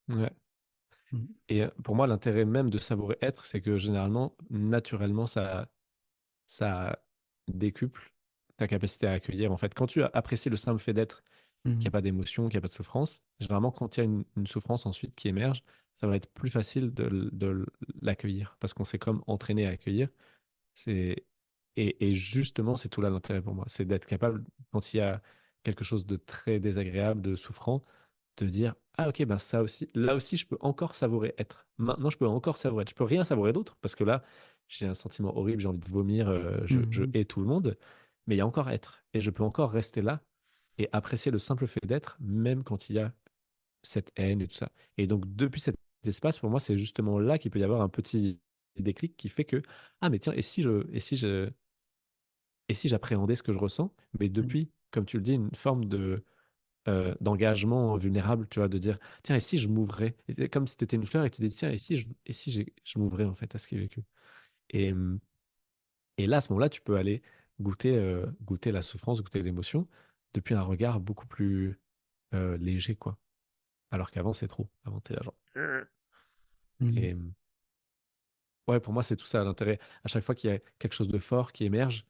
Ouais. Mm. Et pour moi, l'intérêt même de savourer être, c'est que généralement, naturellement, ça décuple ta capacité à accueillir. En fait, quand tu apprécies le simple fait d'être, qu'il n'y a Mm. pas d'émotion, qu'il n'y a pas de souffrance, généralement, quand il y a une souffrance ensuite qui émerge, ça va être plus facile de l'accueillir parce qu'on s'est comme entraîné à accueillir. C'est, et justement, c'est tout là l'intérêt pour moi, c'est d'être capable, quand il y a quelque chose de très désagréable, de souffrant, de dire, ah ok, ben ça aussi, là aussi, je peux encore savourer être. Maintenant, je peux encore savourer être. Je peux rien savourer d'autre parce que là, j'ai un sentiment horrible, j'ai envie de vomir, je Mm. hais tout le monde, mais il y a encore être. Et je peux encore rester là et apprécier le simple fait d'être, même quand il y a cette haine et tout ça. Et donc, depuis cet espace, pour moi, c'est justement là qu'il peut y avoir un petit déclic qui fait que, ah mais tiens, et si j'appréhendais ce que je ressens, mais Mm. depuis, comme tu le dis, une forme d'engagement vulnérable, tu vois, de dire, tiens, et si je m'ouvrais, et c'est comme si tu étais une fleur et tu dis, tiens, et si je m'ouvrais en fait à ce qui est vécu. Et, hum, et là, à ce moment-là, tu peux aller goûter la souffrance, goûter l'émotion, depuis un regard beaucoup plus léger, quoi. Alors qu'avant, c'est trop. Avant, t'es là, genre. Mm. Et ouais, pour moi, c'est tout ça l'intérêt. À chaque fois qu'il y a quelque chose de fort qui émerge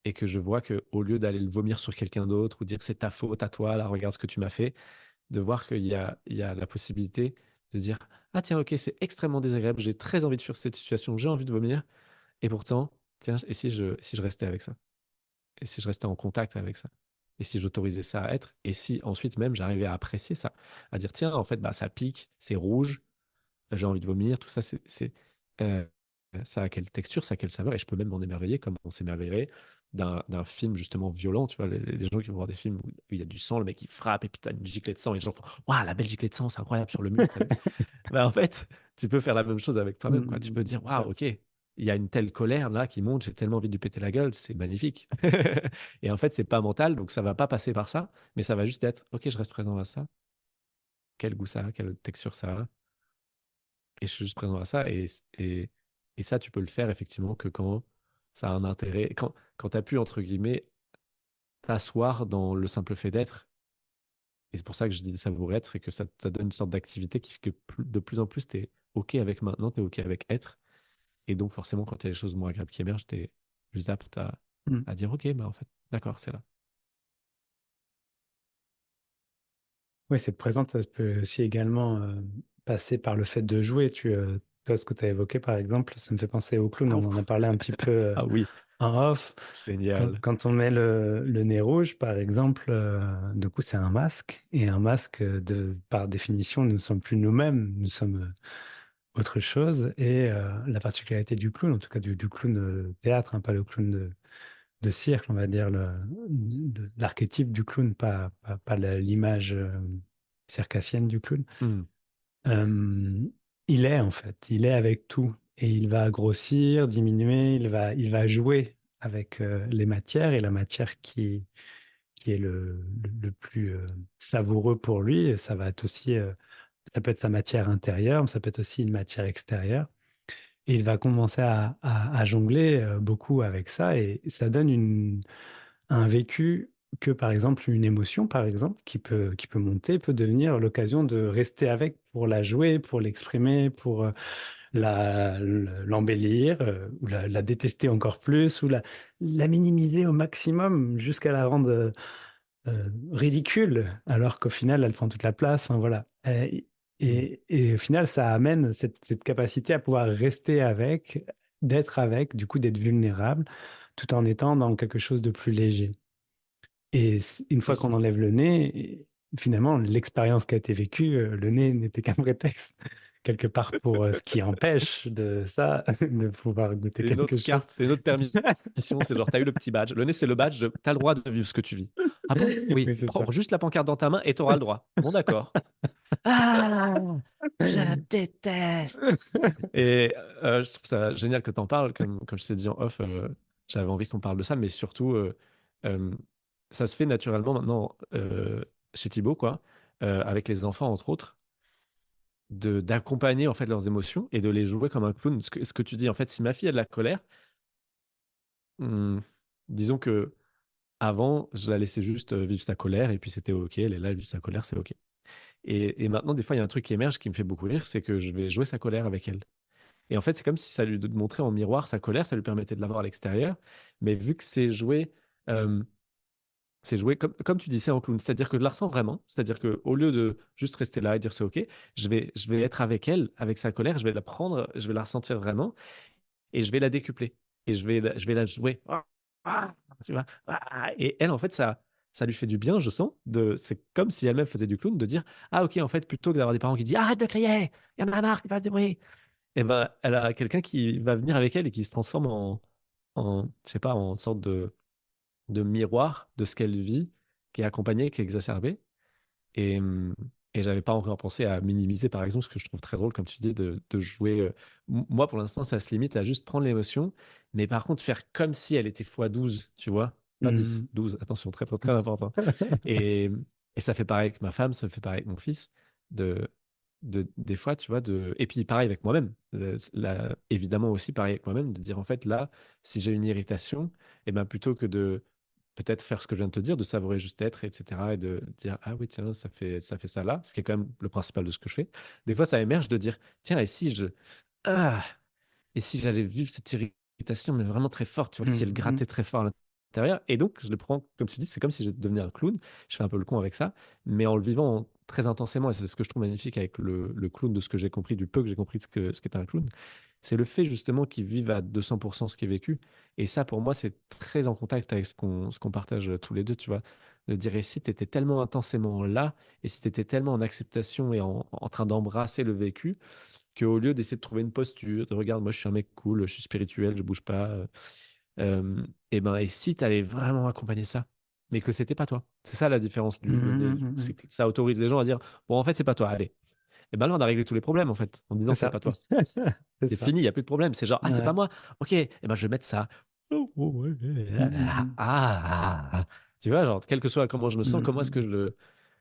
et que je vois que au lieu d'aller le vomir sur quelqu'un d'autre ou dire que c'est ta faute à toi, là, regarde ce que tu m'as fait, de voir qu'il y a la possibilité de dire, ah tiens, ok, c'est extrêmement désagréable, j'ai très envie de fuir cette situation, j'ai envie de vomir, et pourtant, tiens, et si je restais avec ça? Et si je restais en contact avec ça? Et si j'autorisais ça à être? Et si ensuite même j'arrivais à apprécier ça? À dire, tiens, en fait, bah, ça pique, c'est rouge, j'ai envie de vomir, tout ça, euh, ça a quelle texture, ça a quelle saveur, et je peux même m'en émerveiller comme on s'émerveillerait d'un film justement violent, tu vois, les gens qui vont voir des films où il y a du sang, le mec il frappe, et puis t'as une giclée de sang, et les gens font, waouh, la belle giclée de sang, c'est incroyable sur le mur, t'as vu? Bah, en fait, tu peux faire la même chose avec toi-même, quoi. Tu peux Mm. dire, Bien sûr. waouh, ok, il y a une telle colère là qui monte, j'ai tellement envie de lui péter la gueule, c'est magnifique. Et en fait, c'est pas mental, donc ça va pas passer par ça, mais ça va juste être, ok, je reste présent à ça, quel goût ça a, quelle texture ça a, et je suis juste présent à ça. Et ça, tu peux le faire effectivement que quand ça a un intérêt, quand tu as pu, entre guillemets, t'asseoir dans le simple fait d'être. Et c'est pour ça que je dis savourer être, c'est que ça donne une sorte d'activité qui fait que de plus en plus, tu es OK avec maintenant, tu es OK avec être. Et donc, forcément, quand il y a des choses moins agréables qui émergent, tu es plus apte Mm. à dire OK, bah en fait, d'accord, c'est là. Oui, cette présence elle peut aussi également passer par le fait de jouer. Toi, ce que tu as évoqué, par exemple, ça me fait penser au clown. Ah, On en a parlé un petit peu ah oui, en off. génial. Quand on met le nez rouge, par exemple, du coup, c'est un masque. Et un masque, par définition, nous ne sommes plus nous-mêmes, nous sommes autre chose. Et la particularité du clown, en tout cas du clown théâtre, hein, pas le clown de cirque, on va dire, l'archétype du clown, pas l'image circassienne du clown. Hmm. Euh, il est en fait, il est avec tout et il va grossir, diminuer, il va jouer avec les matières et la matière qui est le plus savoureux pour lui. Et ça va être aussi, ça peut être sa matière intérieure, mais ça peut être aussi une matière extérieure. Et il va commencer à jongler beaucoup avec ça et ça donne un vécu que, par exemple, une émotion, par exemple, qui peut monter, peut devenir l'occasion de rester avec pour la jouer, pour l'exprimer, pour l'embellir, ou la détester encore plus, ou la minimiser au maximum jusqu'à la rendre ridicule, alors qu'au final, elle prend toute la place. Enfin, voilà. Euh, Mm. et au final, ça amène cette capacité à pouvoir rester avec, d'être avec, du coup, d'être vulnérable, tout en étant dans quelque chose de plus léger. Et une fois qu'on Aussi. enlève le nez, finalement, l'expérience qui a été vécue, le nez n'était qu'un prétexte, quelque part, pour ce qui empêche de ça, de pouvoir goûter C'est une quelque autre chose. carte, c'est une autre permission. C'est genre, t'as eu le petit badge. Le nez, c'est le badge de t'as le droit de vivre ce que tu vis. Ah bon? Oui. Oui, c'est ça. Prends juste la pancarte dans ta main et t'auras le droit. Bon, d'accord. Ah, je déteste. Et je trouve ça génial que tu en parles. Comme je t'ai dit en off, j'avais envie qu'on parle de ça, mais surtout, euh, ça se fait naturellement maintenant chez Thibaut, quoi, avec les enfants, entre autres, d'accompagner en fait leurs émotions et de les jouer comme un clown. Ce que tu dis, en fait, si ma fille a de la colère, hmm, disons que avant, je la laissais juste vivre sa colère et puis c'était OK. Elle est là, elle vit sa colère, c'est OK. Et maintenant, des fois, il y a un truc qui émerge qui me fait beaucoup rire, c'est que je vais jouer sa colère avec elle. Et en fait, c'est comme si ça lui montrait en miroir sa colère, ça lui permettait de l'avoir à l'extérieur. Mais vu que c'est joué comme tu disais en clown, c'est-à-dire que je la ressens vraiment. C'est-à-dire qu'au lieu de juste rester là et dire c'est OK, je vais être avec elle, avec sa colère, je vais la prendre, je vais la ressentir vraiment et je vais la décupler. Et je vais la jouer. Ah, tu vois. Et elle, en fait, ça lui fait du bien, je sens. C'est comme si elle-même faisait du clown, de dire ah OK, en fait, plutôt que d'avoir des parents qui disent arrête de crier, il y en a marre, tu fasses du bruit. Et ben, elle a quelqu'un qui va venir avec elle et qui se transforme je sais pas, en sorte de miroir de ce qu'elle vit, qui est accompagné, qui est exacerbé. Et, et j'avais pas encore pensé à minimiser, par exemple, ce que je trouve très drôle, comme tu dis, de jouer. Moi, pour l'instant, ça se limite à juste prendre l'émotion, mais par contre, faire comme si elle était fois 12, tu vois, pas 10, Mhm. 12, attention, très, très, très important. Et, et ça fait pareil avec ma femme, ça fait pareil avec mon fils, de, des fois, tu vois, et puis pareil avec moi-même, évidemment aussi pareil avec moi-même, de dire en fait, là, si j'ai une irritation, et ben plutôt que de peut-être faire ce que je viens de te dire, de savourer juste être, etc., et de dire, ah oui, tiens, ça fait ça là, ce qui est quand même le principal de ce que je fais. Des fois, ça émerge de dire, tiens, ah, et si j'allais vivre cette irritation, mais vraiment très forte, tu vois, si elle Mhm. grattait très fort à l'intérieur. Et donc, je le prends, comme tu dis, c'est comme si je devenais un clown. Je fais un peu le con avec ça, mais en le vivant très intensément. Et c'est ce que je trouve magnifique avec le clown, de ce que j'ai compris, du peu que j'ai compris de ce qu'est un clown. C'est le fait justement qu'il vive à 200% ce qui est vécu. Et ça, pour moi, c'est très en contact avec ce qu'on partage tous les deux, tu vois. De dire, et si tu étais tellement intensément là, et si tu étais tellement en acceptation et en train d'embrasser le vécu, qu'au lieu d'essayer de trouver une posture, de regarde, moi je suis un mec cool, je suis spirituel, je bouge pas. Et si tu allais vraiment accompagner ça, mais que c'était pas toi. C'est ça la différence le nez. Mhm. Mhm. C'est que ça autorise les gens à dire, bon, en fait, c'est pas toi, allez. Et ben là, on a réglé tous les problèmes, en fait, en disant, C'est c'est ça. pas toi. C'est C'est ça. fini, il n'y a plus de problème. C'est genre, ah, c'est pas Ouais. moi. Ok, et ben je vais mettre ça. Oh, oh, ouais, Mhm. Tu vois, genre, quel que soit comment je me sens, comment est-ce Mhm. que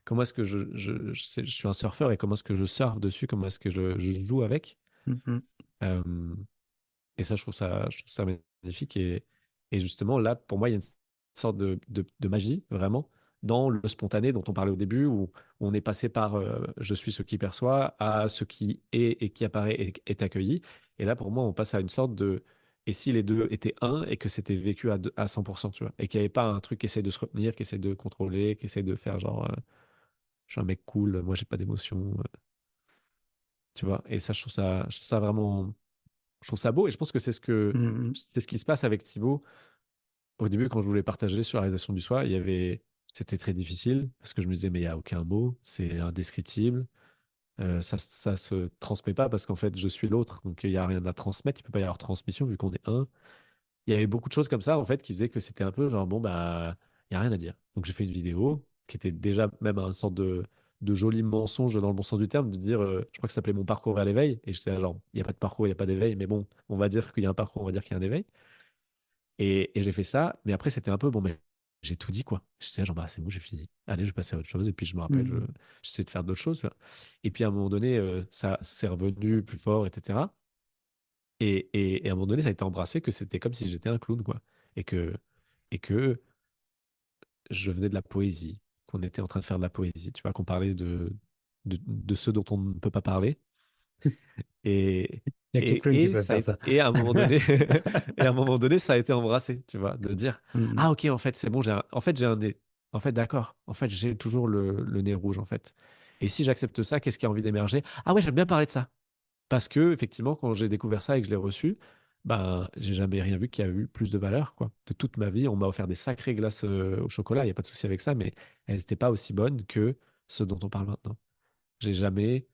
comment est-ce que je suis un surfeur et comment est-ce que je surfe dessus, comment est-ce que je joue avec. Mhm. Euh, et ça, je trouve ça magnifique. Et justement, là, pour moi, il y a une sorte de magie, vraiment, dans le spontané dont on parlait au début, où on est passé par je suis ce qui perçoit à ce qui est et qui apparaît et est accueilli. Et là, pour moi, on passe à une sorte de. Et si les deux étaient un et que c'était vécu à 100%, tu vois, et qu'il n'y avait pas un truc qui essaie de se retenir, qui essaie de contrôler, qui essaie de faire genre, je suis un mec cool, moi, j'ai pas d'émotion, tu vois. Et ça, je trouve ça vraiment. Je trouve ça beau et je pense que Mhm. c'est ce qui se passe avec Thibaut. Au début, quand je voulais partager sur la réalisation du soi, c'était très difficile parce que je me disais, mais il n'y a aucun mot, c'est indescriptible. Ça se transmet pas parce qu'en fait, je suis l'autre, donc il n'y a rien à transmettre. Il peut pas y avoir transmission vu qu'on est un. Il y avait beaucoup de choses comme ça, en fait, qui faisaient que c'était un peu genre, bon, bah, il n'y a rien à dire. Donc j'ai fait une vidéo qui était déjà même un sorte de joli mensonge dans le bon sens du terme, de dire, je crois que ça s'appelait Mon parcours vers l'éveil. Et j'étais là, genre, il n'y a pas de parcours, il n'y a pas d'éveil, mais bon, on va dire qu'il y a un parcours, on va dire qu'il y a un éveil. Et j'ai fait ça, mais après, c'était un peu, bon, mais j'ai tout dit, quoi. J'étais là, genre, bah, c'est bon, j'ai fini. Allez, je vais passer à autre chose. Et puis, je me rappelle, Mhm. j'essaie de faire d'autres choses, tu vois. Et puis, à un moment donné, ça c'est revenu plus fort, etc. Et à un moment donné, ça a été embrassé que c'était comme si j'étais un clown, quoi. Et que, et que je venais de la poésie, qu'on était en train de faire de la poésie, tu vois, qu'on parlait de ceux dont on ne peut pas parler. Et, Il n'y a que les clowns qui peuvent ça a faire été, ça. et à un moment donné, et à un moment donné, ça a été embrassé, tu vois, de dire, Mhm. ah ok, en fait, c'est bon, en fait, j'ai un nez. En fait, d'accord. En fait, j'ai toujours le nez rouge, en fait. Et si j'accepte ça, qu'est-ce qui a envie d'émerger? Ah ouais, j'aime bien parler de ça. Parce que, effectivement, quand j'ai découvert ça et que je l'ai reçu, ben, j'ai jamais rien vu qui a eu plus de valeur, quoi. De toute ma vie, on m'a offert des sacrées glaces au chocolat, il n'y a pas de souci avec ça, mais elles n'étaient pas aussi bonnes que ce dont on parle maintenant. J'ai jamais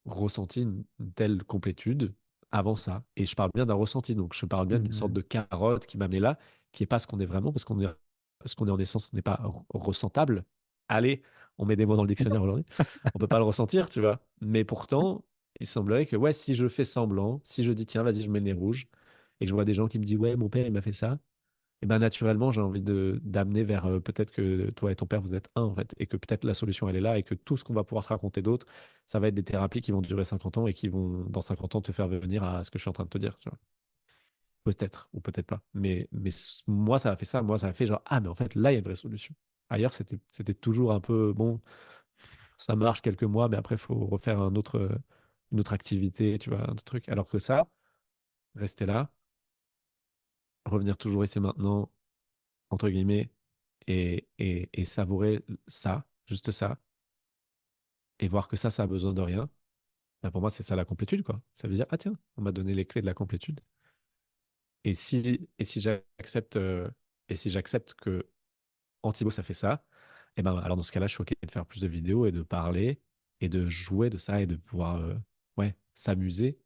ressenti une telle complétude avant ça. Et je parle bien d'un ressenti, donc je parle bien d'une sorte Mhm. de carotte qui m'a amené là, qui n'est pas ce qu'on est vraiment, parce ce qu'on est en essence n'est pas ressentable. Allez, on met des mots dans le dictionnaire aujourd'hui. On peut pas le ressentir, tu vois. Mais pourtant, il semblerait que ouais, si je fais semblant, si je dis tiens, vas-y, je mets le nez rouge, et que je vois des gens qui me disent ouais, mon père, il m'a fait ça, et ben naturellement, j'ai envie de d'amener vers peut-être que toi et ton père, vous êtes un, en fait, et que peut-être la solution, elle est là, et que tout ce qu'on va pouvoir te raconter d'autre, ça va être des thérapies qui vont durer 50 ans et qui vont, dans 50 ans, te faire venir à ce que je suis en train de te dire, tu vois. Peut-être, ou peut-être pas. Mais moi, ça a fait ça. Moi, ça a fait genre, ah, mais en fait, là, il y a une vraie solution. Ailleurs, c'était toujours un peu, bon, ça marche quelques mois, mais après, il faut refaire une autre activité, tu vois, un autre truc. Alors que ça, rester là, revenir toujours ici maintenant, entre guillemets, et savourer ça, juste ça, et voir que ça a besoin de rien, bah, pour moi, c'est ça la complétude, quoi. Ça veut dire, ah tiens, on m'a donné les clés de la complétude. Et si j'accepte et si j'accepte que Antibo, ça fait ça, et ben alors dans ce cas-là, je suis OK de faire plus de vidéos et de parler et de jouer de ça et de pouvoir ouais, s'amuser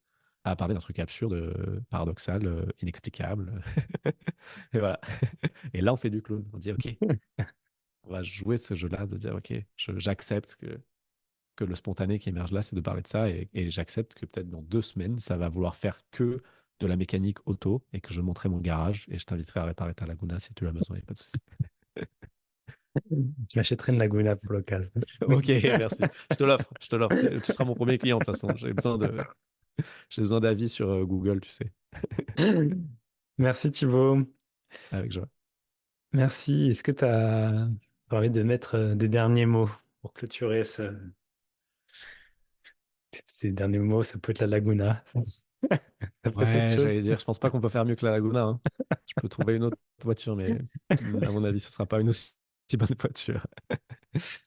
à parler d'un truc absurde, paradoxal, inexplicable. Et voilà. Et là, on fait du clown. On dit OK, on va jouer ce jeu-là, de dire OK, j'accepte que le spontané qui émerge là, c'est de parler de ça et j'accepte que peut-être dans 2 semaines, ça va vouloir faire que de la mécanique auto et que je monterai mon garage et je t'inviterai à réparer ta Laguna si tu as besoin, il n'y a pas de souci. Je m'achèterai une Laguna pour l'occasion. Ok, merci. Je te l'offre, je te l'offre. Tu seras mon premier client de toute façon. J'ai besoin d'avis sur Google, tu sais, Merci Thibaut. avec joie. Merci. Est-ce que tu as envie de mettre des derniers mots pour clôturer ces derniers mots? Ça peut être la Laguna. Ça peut être autre Ouais, chose. j'allais dire, je pense pas qu'on peut faire mieux que la Laguna, hein. Je peux trouver une autre voiture, mais à mon avis, ce sera pas une aussi bonne voiture.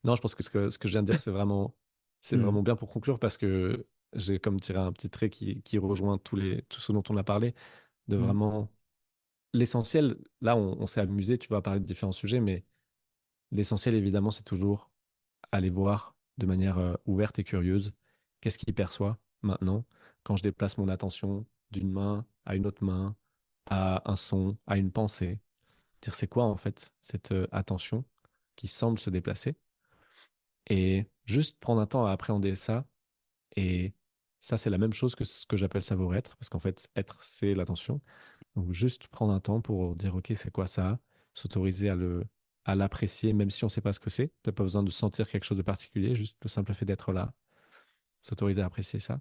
Non, je pense que ce que je viens de dire, c'est Hmm. vraiment bien pour conclure parce que j'ai comme tiré un petit trait qui rejoint tout ce dont on a parlé, de Hmm. vraiment l'essentiel. Là, on s'est amusé, tu vas parler de différents sujets, mais l'essentiel, évidemment, c'est toujours aller voir de manière ouverte et curieuse qu'est-ce qu'il perçoit maintenant quand je déplace mon attention d'une main à une autre main, à un son, à une pensée. Dire c'est quoi en fait cette attention qui semble se déplacer et juste prendre un temps à appréhender ça. Et ça, c'est la même chose que ce que j'appelle savoir-être, parce qu'en fait, être, c'est l'attention. Donc, juste prendre un temps pour dire, OK, c'est quoi ça? S'autoriser à l'apprécier, même si on ne sait pas ce que c'est. Tu n'as pas besoin de sentir quelque chose de particulier, juste le simple fait d'être là, s'autoriser à apprécier ça.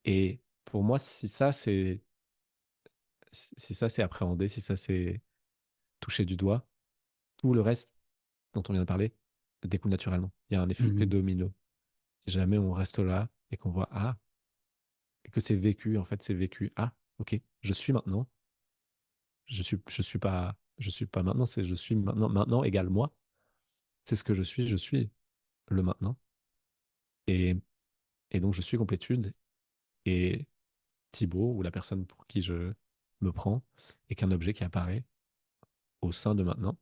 Et pour moi, si ça, c'est appréhender, si ça, c'est toucher du doigt, tout le reste dont on vient de parler découle naturellement. Il y a un effet Hmm. domino. Si jamais on reste là et qu'on voit, ah, que c'est vécu, en fait, c'est vécu. Ah, ok, je suis maintenant. Je suis pas maintenant, c'est je suis maintenant. Maintenant égale moi. C'est ce que je suis le maintenant. Et, et donc, je suis complétude. Et Thibaut, ou la personne pour qui je me prends, est qu'un objet qui apparaît au sein de maintenant.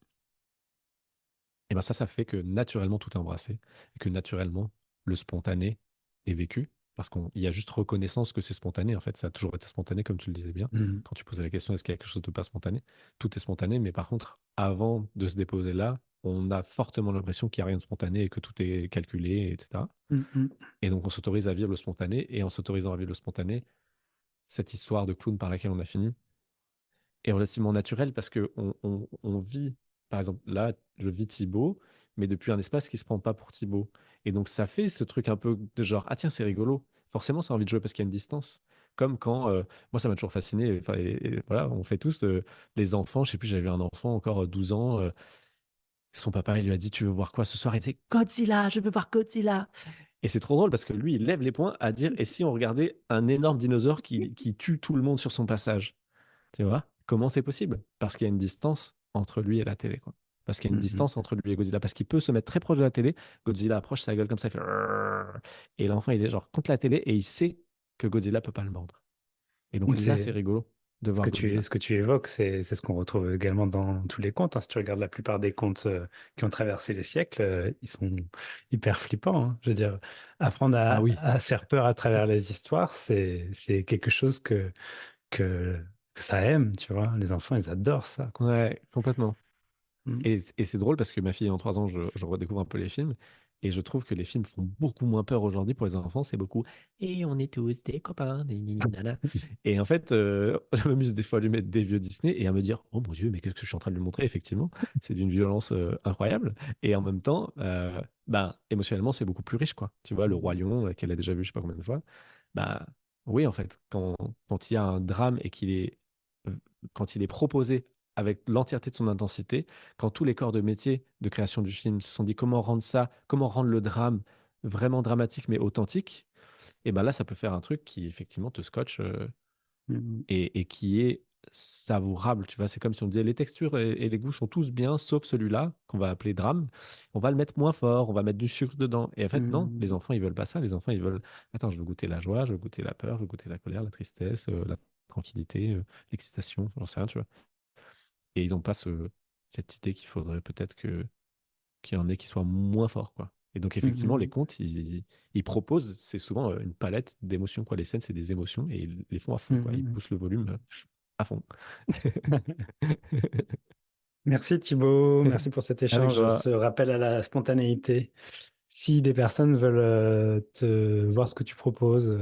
Et bien ça fait que naturellement, tout est embrassé. Et que naturellement, le spontané est vécu. Parce qu'il y a juste reconnaissance que c'est spontané. En fait, ça a toujours été spontané, comme tu le disais bien. Hmm. Quand tu posais la question, est-ce qu'il y a quelque chose de pas spontané? Tout est spontané, mais par contre, avant de se déposer là, on a fortement l'impression qu'il n'y a rien de spontané et que tout est calculé, etc. Hmm. Hmm. Et donc, on s'autorise à vivre le spontané. Et en s'autorisant à vivre le spontané, cette histoire de clown par laquelle on a fini est relativement naturelle parce que on vit, par exemple, là, je vis Thibaut, mais depuis un espace qui se prend pas pour Thibaut. Et donc, ça fait ce truc un peu de genre, ah tiens, c'est rigolo. Forcément, ça a envie de jouer parce qu'il y a une distance. Comme quand, moi, ça m'a toujours fasciné. Enfin, et voilà, on fait tous les enfants. Je sais plus, j'avais vu un enfant encore 12 ans. Son papa, il lui a dit, tu veux voir quoi ce soir? Il disait, Godzilla, je veux voir Godzilla. Et c'est trop drôle parce que lui, il lève les poings à dire, et si on regardait un énorme dinosaure qui tue tout le monde sur son passage? Tu vois? Comment c'est possible? Parce qu'il y a une distance entre lui et la télé, quoi. parce qu'il y a une distance entre lui et Godzilla, parce qu'il peut se mettre très proche de la télé, Godzilla approche sa gueule comme ça, il fait Rrrr et l'enfant il est genre contre la télé et il sait que Godzilla peut pas le mordre. Et donc là, c'est C'est rigolo de ce voir que tu, Godzilla. ce que tu évoques, c'est ce qu'on retrouve également dans tous les contes, hein. Si tu regardes la plupart des contes qui ont traversé les siècles, ils sont hyper flippants, hein. Je veux dire, apprendre Ah oui, à se faire peur à travers les histoires, c'est quelque chose que, que ça aime, tu vois. Les enfants, ils adorent ça, quoi. ouais, complètement. Mm. Et c'est drôle parce que ma fille en 3 ans, je redécouvre un peu les films. Et je trouve que les films font beaucoup moins peur aujourd'hui pour les enfants. C'est beaucoup «Et on est tous des copains, des nini nana». Et en fait, je m'amuse des fois à lui mettre des vieux Disney et à me dire «Oh mon Dieu, mais qu'est-ce que je suis en train de lui montrer?» Effectivement, c'est d'une violence incroyable. Et en même temps, ben, émotionnellement, c'est beaucoup plus riche, quoi. Tu vois, Le Roi Lion, qu'elle a déjà vu je sais pas combien de fois. Bah oui, en fait, quand il y a un drame et euh, quand il est proposé avec l'entièreté de son intensité, quand tous les corps de métier de création du film se sont dit comment rendre ça, comment rendre le drame vraiment dramatique mais authentique, et ben là, ça peut faire un truc qui effectivement te scotche Mm. et qui est savourable. Tu vois, c'est comme si on disait les textures et les goûts sont tous bien, sauf celui-là qu'on va appeler drame. On va le mettre moins fort, on va mettre du sucre dedans. Et en fait, non, Mm. les enfants, ils veulent pas ça. Les enfants, ils veulent, attends, je veux goûter la joie, je veux goûter la peur, je veux goûter la colère, la tristesse, la tranquillité, l'excitation, j'en sais rien, tu vois. Et ils n'ont pas cette idée qu'il faudrait peut-être qu'il y en ait qui soient moins forts, quoi. Et donc, effectivement, les Mm. contes, ils proposent, c'est souvent une palette d'émotions, quoi. Les scènes, c'est des émotions et ils les font à fond, quoi. Ils Mm. poussent le volume à fond. Merci Thibaut, merci pour cet Avec échange, joie. ce rappel à la spontanéité. Si des personnes veulent te voir ce que tu proposes,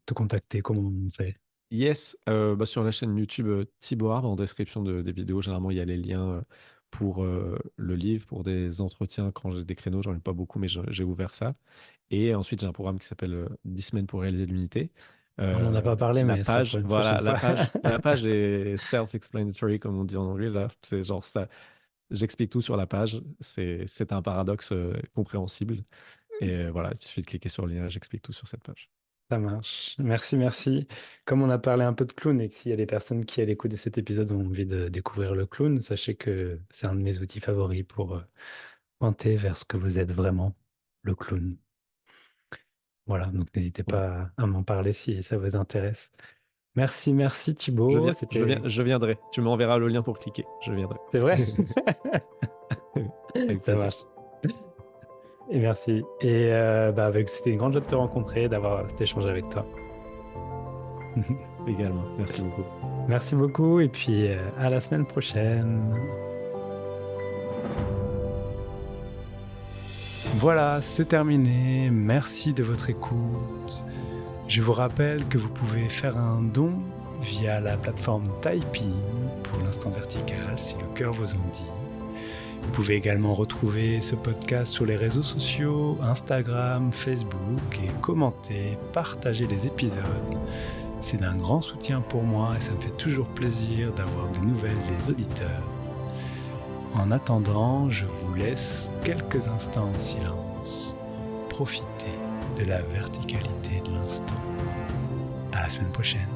te contacter, comment on fait? Yes, bah, sur la chaîne YouTube Thibaut Arbre, en description des vidéos, généralement, il y a les liens pour le livre, pour des entretiens quand j'ai des créneaux. J'en ai pas beaucoup, mais j'ai ouvert ça. Et ensuite, j'ai un programme qui s'appelle 10 semaines pour réaliser l'unité. On n'en a pas parlé, La mais ça pour page, une prochaine voilà, fois. la page est self-explanatory, comme on dit en anglais, là. C'est genre ça, j'explique tout sur la page. C'est un paradoxe compréhensible. Et voilà, il suffit de cliquer sur le lien, j'explique tout sur cette page. Ça marche. Merci, merci. Comme on a parlé un peu de clown et que s'il y a des personnes qui, à l'écoute de cet épisode, ont envie de découvrir le clown, sachez que c'est un de mes outils favoris pour pointer vers ce que vous êtes vraiment, le clown. Voilà, donc n'hésitez Bon. pas à m'en parler si ça vous intéresse. Merci, merci Thibaut. C'était... Je viendrai. Tu m'enverras le lien pour cliquer. Je viendrai. C'est vrai? Avec Ça plaisir. marche. Et merci. Et c'était une grande joie de te rencontrer, d'avoir cet échange avec toi. Également. Merci beaucoup. Merci beaucoup et puis à la semaine prochaine. Voilà, c'est terminé. Merci de votre écoute. Je vous rappelle que vous pouvez faire un don via la plateforme Tipeee pour l'instant vertical si le cœur vous en dit. Vous pouvez également retrouver ce podcast sur les réseaux sociaux, Instagram, Facebook et commenter, partager les épisodes. C'est d'un grand soutien pour moi et ça me fait toujours plaisir d'avoir de nouvelles des auditeurs. En attendant, je vous laisse quelques instants en silence. Profitez de la verticalité de l'instant. À la semaine prochaine.